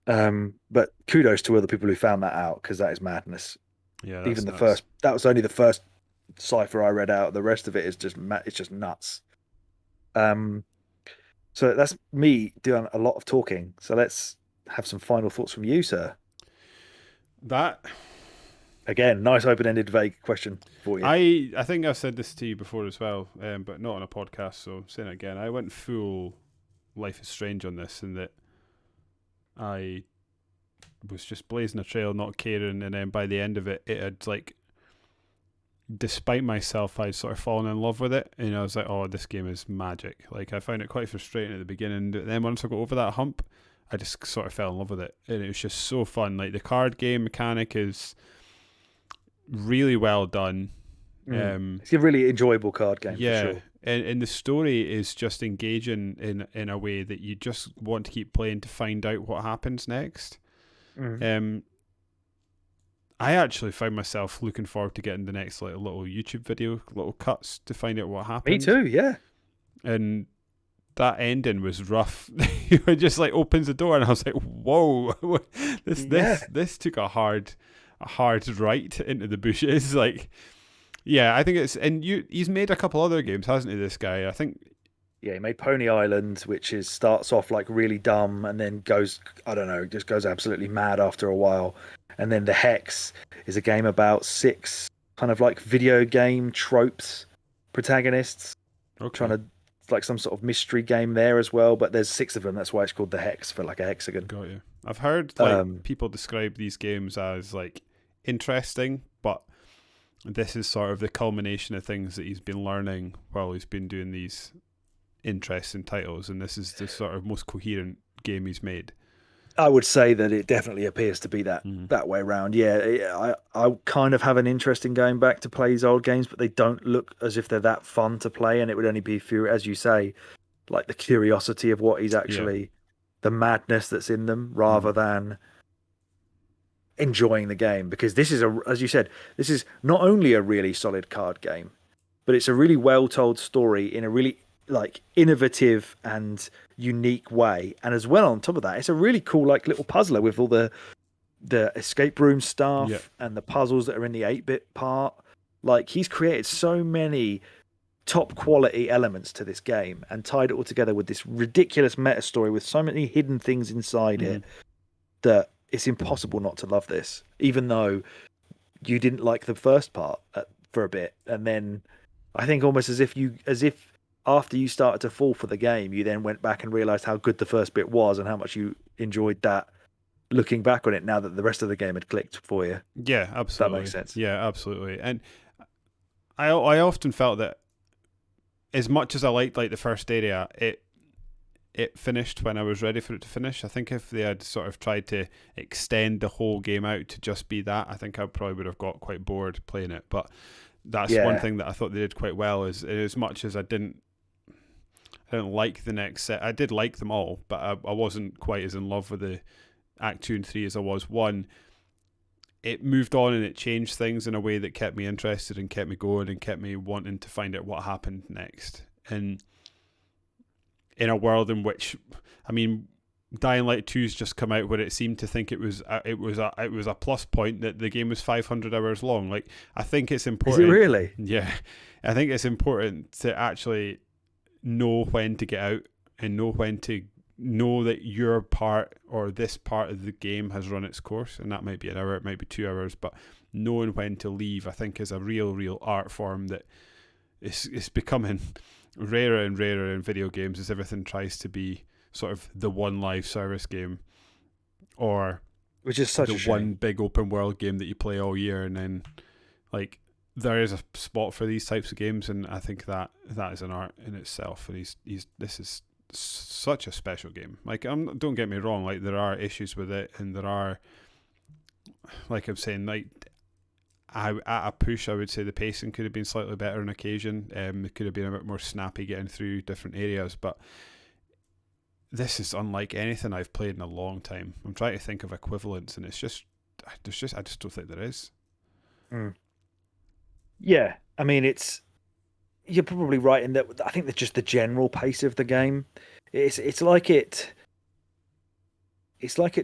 But kudos to other people who found that out, because that is madness. Yeah. Even the first, that was only the first cipher I read out. The rest of it is it's just nuts. So that's me doing a lot of talking. So let's have some final thoughts from you, sir. That, again, nice open-ended, vague question for you. I think I've said this to you before as well, but not on a podcast, so I'm saying it again. I went full Life is Strange on this, in that I was just blazing a trail, not caring, and then by the end of it, it had, like, despite myself, I'd sort of fallen in love with it, and I was like, oh, this game is magic. Like, I found it quite frustrating at the beginning, but then once I got over that hump, I just sort of fell in love with it, and it was just so fun. Like, the card game mechanic is really well done. It's a really enjoyable card game, for sure. And the story is just engaging in a way that you just want to keep playing to find out what happens next. I actually found myself looking forward to getting the next like little YouTube video, little cuts to find out what happened. Me too, yeah. And that ending was rough. It just like opens the door, and I was like, "Whoa, this took a hard a hard right into the bushes. Like, yeah, I think it's, and he's made a couple other games, hasn't he? This guy, I think. Yeah, he made Pony Island, which is starts off like really dumb and then goes, I don't know, just goes absolutely mad after a while. And then The Hex is a game about 6 kind of like video game tropes protagonists trying to, like some sort of mystery game there as well. But there's 6 of them. That's why it's called The Hex, for like a hexagon. Got you. I've heard like people describe these games as like interesting, but this is sort of the culmination of things that he's been learning while he's been doing these interesting titles, and this is the sort of most coherent game he's made. I would say that it definitely appears to be that way around. Yeah, I kind of have an interest in going back to play these old games, but they don't look as if they're that fun to play, and it would only be through, as you say, like the curiosity of what he's actually, the madness that's in them, rather than enjoying the game. Because this is, as you said, this is not only a really solid card game, but it's a really well told story in a really like innovative and unique way, and as well on top of that, it's a really cool like little puzzler with all the escape room stuff and the puzzles that are in the 8-bit part. Like, he's created so many top quality elements to this game and tied it all together with this ridiculous meta story with so many hidden things inside it that it's impossible not to love this, even though you didn't like the first part for a bit, and then I think almost as if after you started to fall for the game, you then went back and realized how good the first bit was and how much you enjoyed that, looking back on it now that the rest of the game had clicked for you. Yeah, absolutely. That makes sense. Yeah, absolutely. And I often felt that as much as I liked like the first area, it finished when I was ready for it to finish. I think if they had sort of tried to extend the whole game out to just be that, I think I probably would have got quite bored playing it. But that's one thing that I thought they did quite well, is as much as I didn't like the next set. I did like them all, but I wasn't quite as in love with the Act 2 and 3 as I was 1. It moved on and it changed things in a way that kept me interested and kept me going and kept me wanting to find out what happened next. And in a world in which, I mean, Dying Light 2's just come out where it seemed to think it was a plus point that the game was 500 hours long. Like, I think it's important. Is it really? Yeah. I think it's important to actually know when to get out and know when to know that your part or this part of the game has run its course, and that might be an hour, it might be 2 hours, but knowing when to leave, I think, is a real art form that is becoming rarer and rarer in video games as everything tries to be sort of the one live service game, or which is such the a shame. one big open world game that you play all year, and then like there is a spot for these types of games, and I think that is an art in itself. And this is such a special game. Like, don't get me wrong, like there are issues with it, and there are, like I'm saying, like at a push, I would say the pacing could have been slightly better on occasion. It could have been a bit more snappy getting through different areas, but this is unlike anything I've played in a long time. I'm trying to think of equivalents, and I just don't think there is. Yeah, I mean, you're probably right in that. I think that just the general pace of the game, it's like it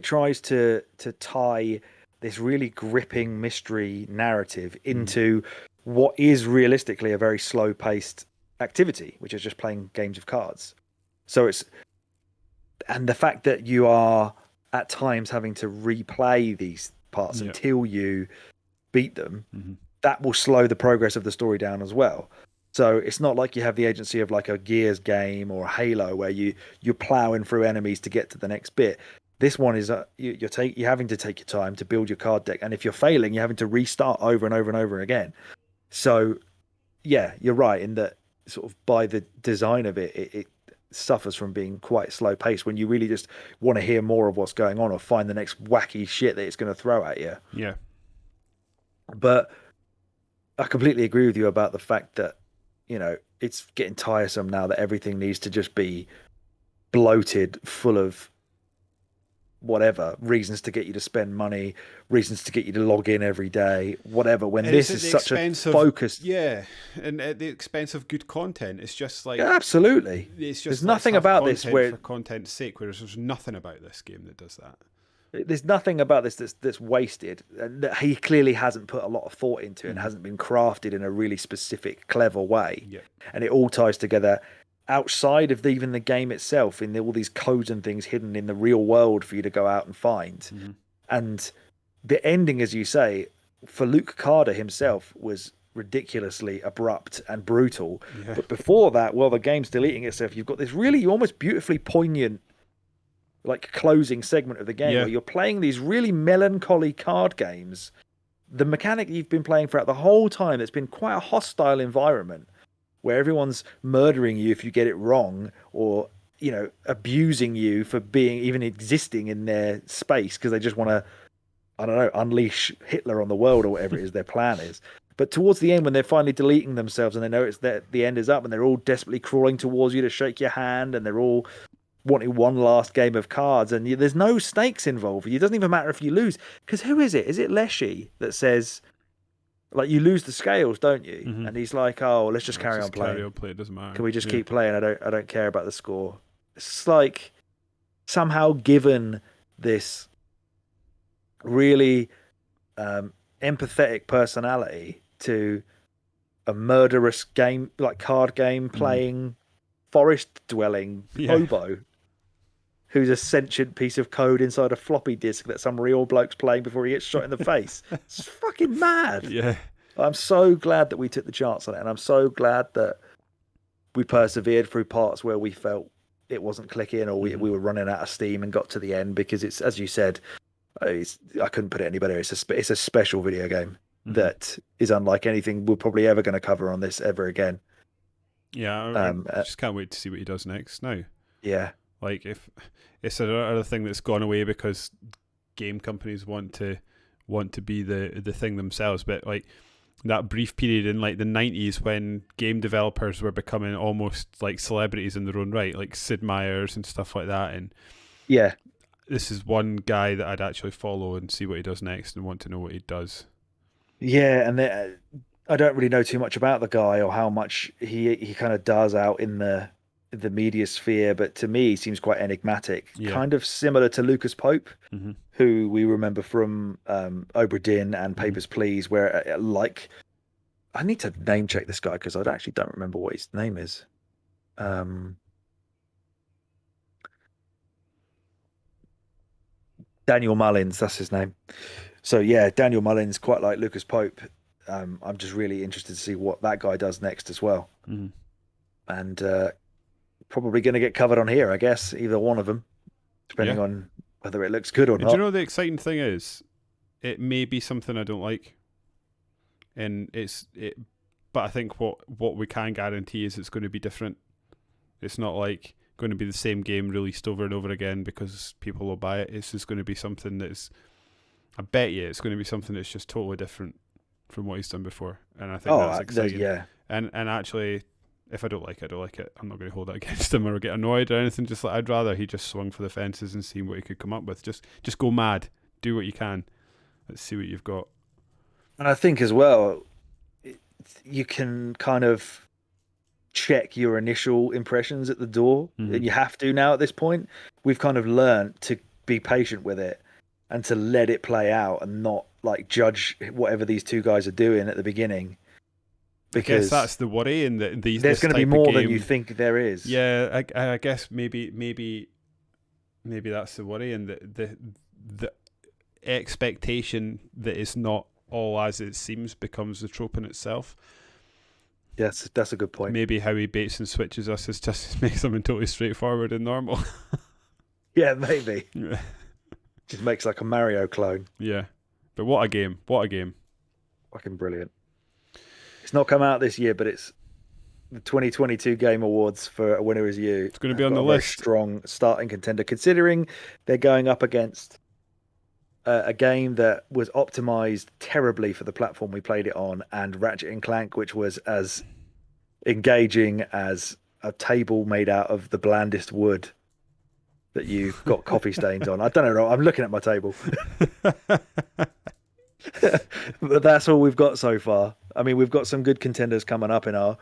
tries to tie this really gripping mystery narrative into what is realistically a very slow paced activity, which is just playing games of cards. So and the fact that you are at times having to replay these parts until you beat them, that will slow the progress of the story down as well. So it's not like you have the agency of like a Gears game or a Halo where you're plowing through enemies to get to the next bit. This one is you're having to take your time to build your card deck, and if you're failing, you're having to restart over and over and over again. So yeah, you're right in that sort of by the design of it suffers from being quite slow paced when you really just want to hear more of what's going on or find the next wacky shit that it's going to throw at you. Yeah. But I completely agree with you about the fact that, you know, it's getting tiresome now that everything needs to just be bloated, full of whatever reasons to get you to spend money, reasons to get you to log in every day, whatever. When this is such a focused, and at the expense of good content, it's just like absolutely. It's just there's nothing about this where for content's sake, whereas there's nothing about this game that does that. There's nothing about this that's wasted. And that he clearly hasn't put a lot of thought into it and hasn't been crafted in a really specific, clever way. Yeah. And it all ties together outside of even the game itself, in all these codes and things hidden in the real world for you to go out and find. And the ending, as you say, for Luke Carter himself was ridiculously abrupt and brutal. Yeah. But before that, while the game's deleting itself, you've got this really almost beautifully poignant like closing segment of the game where you're playing these really melancholy card games. The mechanic you've been playing throughout the whole time, it's been quite a hostile environment where everyone's murdering you if you get it wrong, or abusing you for being even existing in their space because they just want to, I don't know, unleash Hitler on the world or whatever it is their plan is. But towards the end, when they're finally deleting themselves and they know it's that the end is up, and they're all desperately crawling towards you to shake your hand, and they're all wanting one last game of cards, and there's no stakes involved. It doesn't even matter if you lose, because who is it? Is it Leshy that says, like, you lose the scales, don't you? And he's like, oh, let's just carry on playing. It doesn't matter. Can we just keep playing? I don't care about the score. It's like somehow given this really empathetic personality to a murderous game, like card game playing, forest dwelling hobo who's a sentient piece of code inside a floppy disk that some real bloke's playing before he gets shot in the face. It's fucking mad. Yeah. I'm so glad that we took the chance on it, and I'm so glad that we persevered through parts where we felt it wasn't clicking, or we were running out of steam and got to the end, because it's, as you said, I couldn't put it any better. It's a special video game that is unlike anything we're probably ever going to cover on this ever again. Yeah, I just can't wait to see what he does next now. Yeah. Like, if it's another thing that's gone away because game companies want to be the thing themselves, but like that brief period in like the 90s when game developers were becoming almost like celebrities in their own right, like Sid Meier's and stuff like that, and this is one guy that I'd actually follow and see what he does next and want to know what he does. Yeah, and I don't really know too much about the guy or how much he kind of does out in the media sphere, but to me he seems quite enigmatic, kind of similar to Lucas Pope, who we remember from Obra Dinn and Papers, Please, where like, I need to name check this guy because I actually don't remember what his name is. Daniel Mullins, that's his name. So yeah, Daniel Mullins, quite like Lucas Pope. I'm just really interested to see what that guy does next as well. And probably going to get covered on here, I guess, either one of them, depending on whether it looks good or not. Do you know the exciting thing is, it may be something I don't like, and but I think what we can guarantee is it's going to be different. It's not like going to be the same game released over and over again because people will buy it. It's just going to be something that's, I bet you, it's going to be something that's just totally different from what he's done before, and I think that's exciting. And actually, if I don't like it, I don't like it. I'm not going to hold it against him or get annoyed or anything. Just like, I'd rather he just swung for the fences and see what he could come up with. Just go mad, do what you can. Let's see what you've got. And I think as well, you can kind of check your initial impressions at the door, and you have to now at this point. We've kind of learned to be patient with it and to let it play out and not like judge whatever these two guys are doing at the beginning. Because I guess that's the worry, and there's going to be more than you think there is. Yeah, I guess maybe that's the worry, and the expectation that it's not all as it seems becomes the trope in itself. Yes, that's a good point. Maybe how he baits and switches us is just makes something totally straightforward and normal. Yeah, maybe. Just makes like a Mario clone. Yeah, but what a game! What a game! Fucking brilliant. It's not come out this year, but it's the 2022 Game Awards for A Winner Is You. It's going to be on the list. Strong starting contender, considering they're going up against a game that was optimized terribly for the platform we played it on, and Ratchet and Clank, which was as engaging as a table made out of the blandest wood that you've got coffee stains on. I don't know. I'm looking at my table. But that's all we've got so far. I mean, we've got some good contenders coming up in our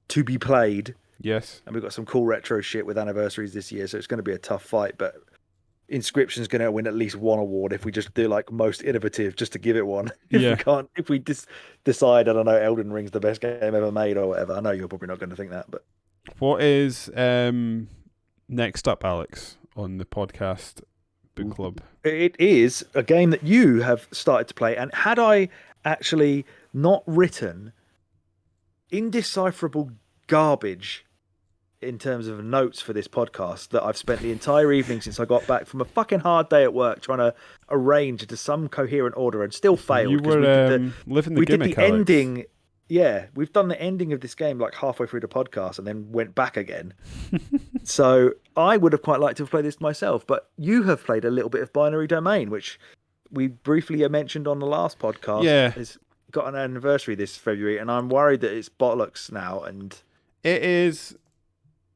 to be played. Yes. And we've got some cool retro shit with anniversaries this year, so it's going to be a tough fight. But Inscryption's going to win at least one award if we just do like most innovative, just to give it one. Yeah. If we just decide, I don't know, Elden Ring's the best game ever made or whatever. I know you're probably not going to think that, but What is next up, Alex, on the podcast book club? it is a game that you have started to play, and had I actually not written indecipherable garbage in terms of notes for this podcast that I've spent the entire evening since I got back from a fucking hard day at work trying to arrange into some coherent order and still failed. You were living the we gimmick, did the Alex. ending. Yeah, we've done the ending of this game like halfway through the podcast and then went back again. So I would have quite liked to have played this myself, but you have played a little bit of Binary Domain, which we briefly mentioned on the last podcast. Yeah. It's got an anniversary this February, and I'm worried that it's bollocks now. And it is.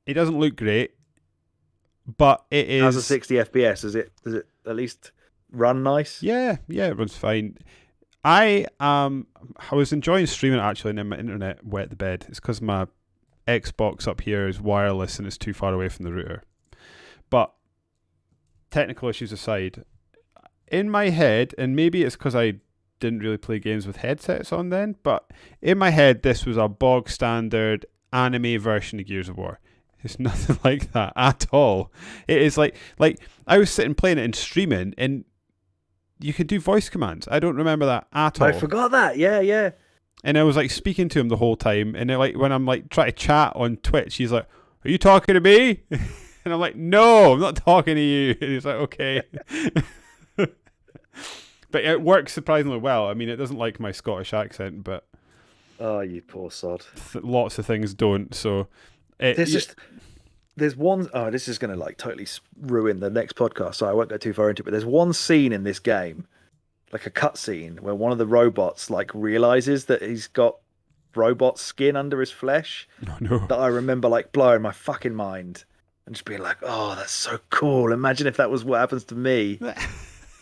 It doesn't look great, but it is. As a 60 FPS, does it at least run nice? Yeah, it runs fine. I was enjoying streaming actually, and then my internet wet the bed. It's because my Xbox up here is wireless and it's too far away from the router. But technical issues aside, in my head, and maybe it's because I didn't really play games with headsets on then, but in my head this was a bog standard anime version of Gears of War. It's nothing like that at all. It is like I was sitting playing it and streaming, and you could do voice commands. I don't remember that at all. I forgot that. Yeah. And I was like speaking to him the whole time, and then, like when I'm like trying to chat on Twitch, he's like, "Are you talking to me?" And I'm like, "No, I'm not talking to you." And he's like, "Okay." But it works surprisingly well. I mean, it doesn't like my Scottish accent, but oh, you poor sod. Lots of things don't. So there's one. Oh, this is going to like totally ruin the next podcast, so I won't go too far into it. But there's one scene in this game, like a cutscene, where one of the robots like realizes that he's got robot skin under his flesh. Oh, no. That I remember like blowing my fucking mind and just being like, "Oh, that's so cool! Imagine if that was what happens to me."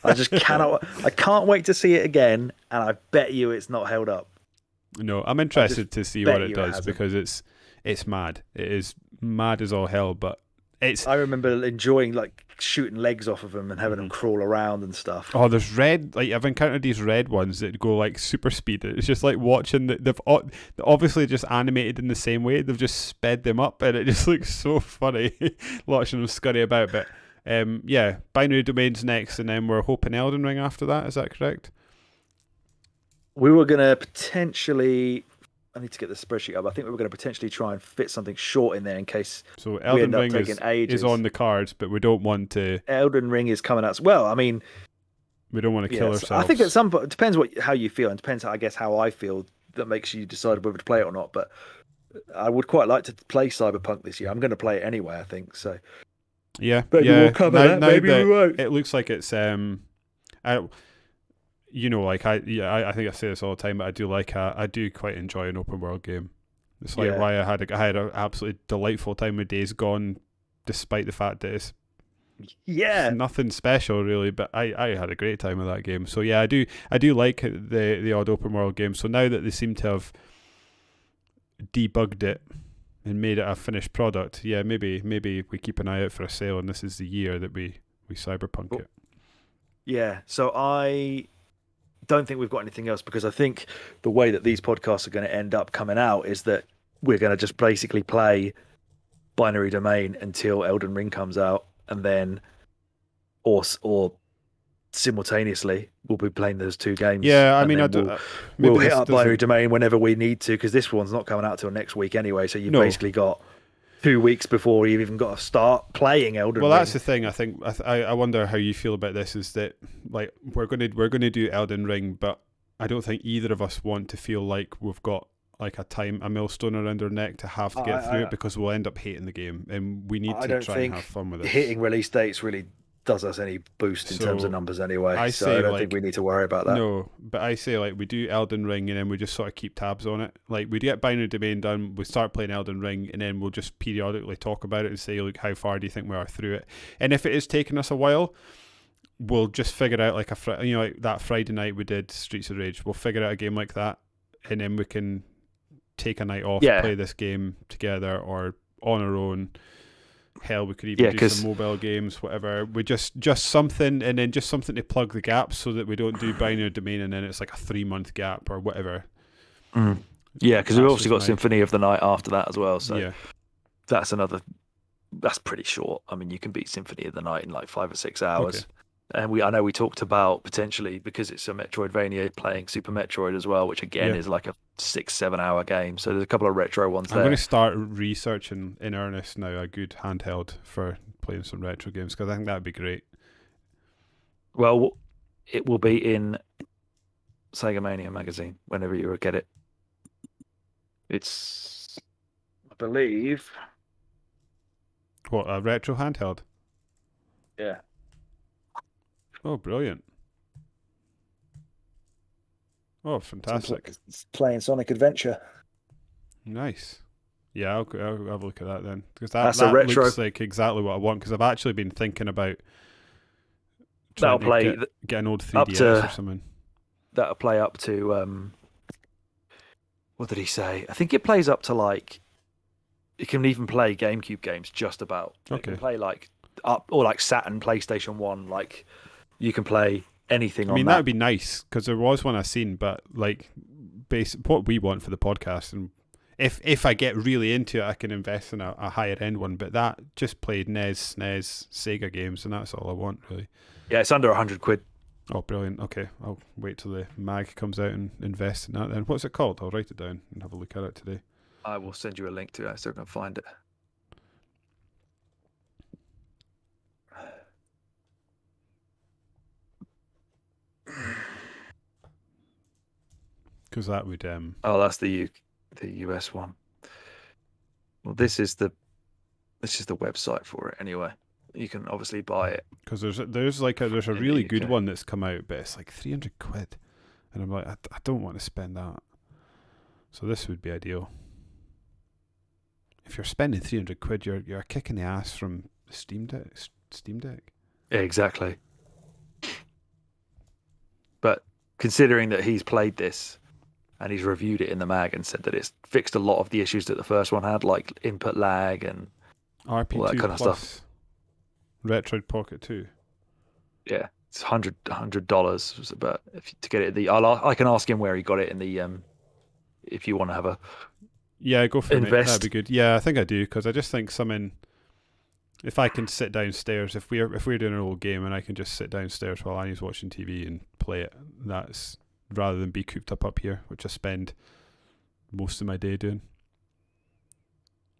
I just cannot. I can't wait to see it again, and I bet you it's not held up. No, I'm interested to see what it does because it's mad. It is mad as all hell, but it's. I remember enjoying like shooting legs off of them and having them crawl around and stuff. Oh, there's red. Like I've encountered these red ones that go like super speed. It's just like watching. They've obviously just animated in the same way. They've just sped them up, and it just looks so funny watching them scurry about. But yeah, Binary Domain's next, and then we're hoping Elden Ring after that. Is that correct? We were going to potentially. I need to get the spreadsheet up. I think we were going to potentially try and fit something short in there in case. So Elden Ring is on the cards, but we don't want to. Elden Ring is coming out as well. I mean, we don't want to kill ourselves. I think at some point it depends how you feel, and depends, I guess, how I feel that makes you decide whether to play it or not. But I would quite like to play Cyberpunk this year. I'm going to play it anyway, I think. So yeah, maybe we'll cover that. Maybe we won't. It looks like it's you know, like I think I say this all the time, but I do quite enjoy an open world game. It's like why I had an absolutely delightful time with Days Gone, despite the fact that it's nothing special really, but I had a great time with that game. So yeah, I do like the odd open world game. So now that they seem to have debugged it and made it a finished product, yeah, maybe we keep an eye out for a sale, and this is the year that we cyberpunk it. Yeah, so I don't think we've got anything else, because I think the way that these podcasts are going to end up coming out is that we're going to just basically play Binary Domain until Elden Ring comes out, and then or simultaneously we'll be playing those two games. Yeah, I mean, we'll hit up Binary Domain whenever we need to, because this one's not coming out till next week anyway. So you've basically got 2 weeks before you've even got to start playing Elden Ring. Well, that's the thing. I think I wonder how you feel about this. Is that like we're gonna do Elden Ring, but I don't think either of us want to feel like we've got like a millstone around our neck to have to get through it, because we'll end up hating the game, and we need to try and have fun with it. Hitting release dates really does us any boost in terms of numbers anyway. I don't think we need to worry about that. No, but I say like we do Elden Ring, and then we just sort of keep tabs on it. Like we get Binary Domain done, we start playing Elden Ring, and then we'll just periodically talk about it and say, like, how far do you think we are through it? And if it is taking us a while, we'll just figure out like like that Friday night we did Streets of Rage. We'll figure out a game like that, and then we can take a night off, play this game together or on our own. Hell, we could even do some mobile games, whatever. We just something, and then just something to plug the gaps so that we don't do binary domain and then it's like a 3-month gap or whatever. Yeah, because we've obviously got Symphony of the Night after that as well. So yeah, that's pretty short. I mean, you can beat Symphony of the Night in like 5 or 6 hours. Okay. And I know we talked about potentially, because it's a Metroidvania, playing Super Metroid as well, which again is like a 6-7 hour game. So there's a couple of retro ones there. I'm going to start researching in earnest now a good handheld for playing some retro games, because I think that would be great. Well, it will be in Sega Mania magazine whenever you get it. It's, I believe... What, a retro handheld? Yeah. Oh, brilliant. Oh, fantastic. It's playing Sonic Adventure. Nice. Yeah, I'll have a look at that then. Because that a retro. Looks like exactly what I want, because I've actually been thinking about that'll play get an old 3DS or something. That'll play up to... what did he say? I think it plays up to like... It can even play GameCube games just about. Okay. It can play like up, or like Saturn, PlayStation 1, like... You can play anything on that. I mean, that would be nice, because there was one I've seen, but like, what we want for the podcast, and if I get really into it, I can invest in a higher end one, but that just played NES, SNES, Sega games, and that's all I want, really. Yeah, it's under £100. Oh, brilliant. Okay, I'll wait till the mag comes out and invest in that then. What's it called? I'll write it down and have a look at it today. I will send you a link to it so I can find it. Because that would oh, that's the US one. Well, this is the website for it anyway. You can obviously buy it, because there's a really good one that's come out, but it's like £300, and I'm like, I don't want to spend that. So this would be ideal. If you're spending £300, you're kicking the ass from Steam Deck. Yeah, exactly. But considering that he's played this and he's reviewed it in the mag and said that it's fixed a lot of the issues that the first one had, like input lag and RP2 all that kind of stuff. Retroid Pocket 2. Yeah, it's $100. But to get it, I can ask him where he got it in the if you want to have a go for invest. It. That'd be good. Yeah, I think I do, because I just think if I can sit downstairs, if we're doing an old game and I can just sit downstairs while Annie's watching TV and play it, that's rather than be cooped up here, which I spend most of my day doing.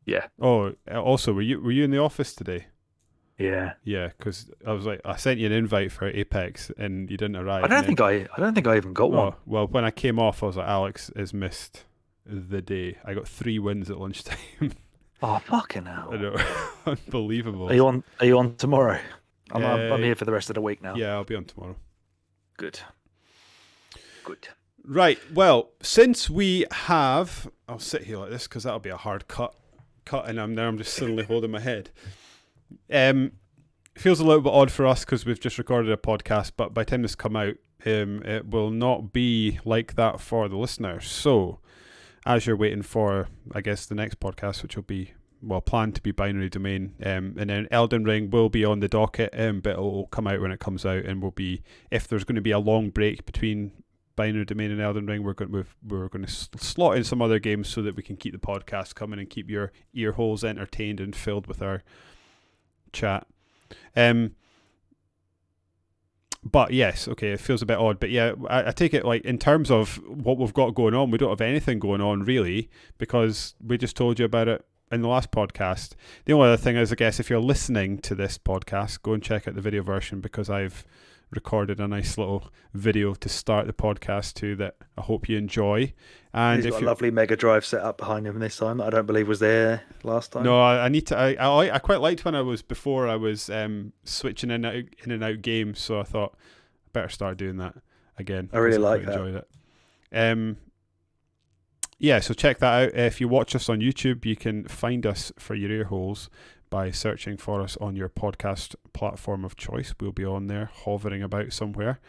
Yeah. Oh, also, were you in the office today? Yeah. Yeah, because I was like, I sent you an invite for Apex and you didn't arrive. I don't think I even got one. Well, when I came off, I was like, Alex has missed the day. I got 3 wins at lunchtime. Oh, fucking hell. I know. Unbelievable. Are you on tomorrow? I'm here for the rest of the week now. Yeah, I'll be on tomorrow. Good. Right, well, since we have... I'll sit here like this because that'll be a hard cut, and I'm just suddenly holding my head. It feels a little bit odd for us because we've just recorded a podcast, but by the time this come out, it will not be like that for the listeners. So, as you're waiting for, I guess, the next podcast, which will be, planned to be Binary Domain, and then Elden Ring will be on the docket, but it will come out when it comes out, and will be, if there's going to be a long break between Binary Domain and Elden Ring, we're going to slot in some other games so that we can keep the podcast coming and keep your ear holes entertained and filled with our chat. But yes, okay, it feels a bit odd, but yeah, I take it like in terms of what we've got going on, we don't have anything going on really, because we just told you about it in the last podcast. The only other thing is, I guess, if you're listening to this podcast, go and check out the video version, because I've recorded a nice little video to start the podcast too that I hope you enjoy. And he's got a lovely Mega Drive set up behind him this time that I don't believe was there last time. No, I need to. I quite liked when I was switching in and out games, so I thought I better start doing that again. I really like that. Enjoyed it. Yeah, so check that out. If you watch us on YouTube, you can find us for your ear holes by searching for us on your podcast platform of choice. We'll be on there, hovering about somewhere.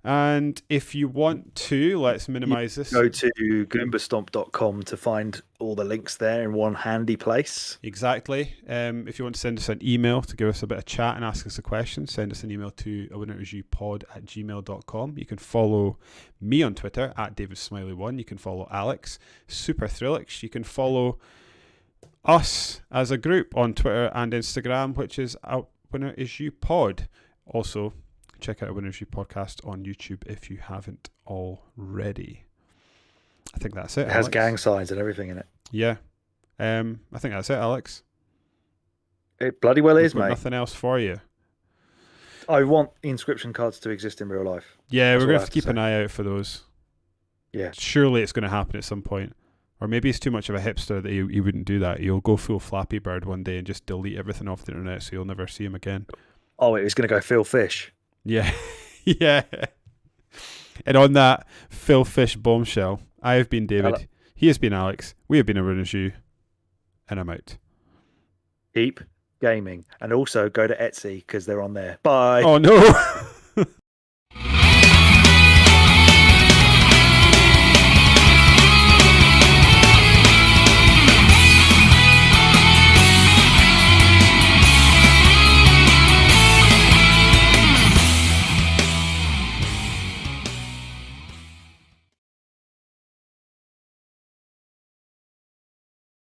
And if you want to, let's minimize this. Go to goombastomp.com to find all the links there in one handy place. Exactly. If you want to send us an email to give us a bit of chat and ask us a question, send us an email to awinnerisyoupod@gmail.com. You can follow me on Twitter @DavidSmiley1. You can follow Alex, Super Thrillix. You can follow us as a group on Twitter and Instagram, which is @WinnerIsYouPod. Also, check out Winner Is You podcast on YouTube if you haven't already. I think that's it. It has gang signs and everything in it. Yeah. I think that's it, Alex. It bloody well is, mate. Nothing else for you. I want inscription cards to exist in real life. Yeah, we're going to have to keep an eye out for those. Yeah. Surely it's going to happen at some point. Or maybe he's too much of a hipster that he wouldn't do that. He'll go full Flappy Bird one day and just delete everything off the internet so you'll never see him again. Oh, it was going to go Phil Fish. Yeah. Yeah. And on that Phil Fish bombshell, I have been David. He has been Alex. We have been a Runners You. And I'm out. Keep gaming. And also go to Etsy because they're on there. Bye. Oh, no.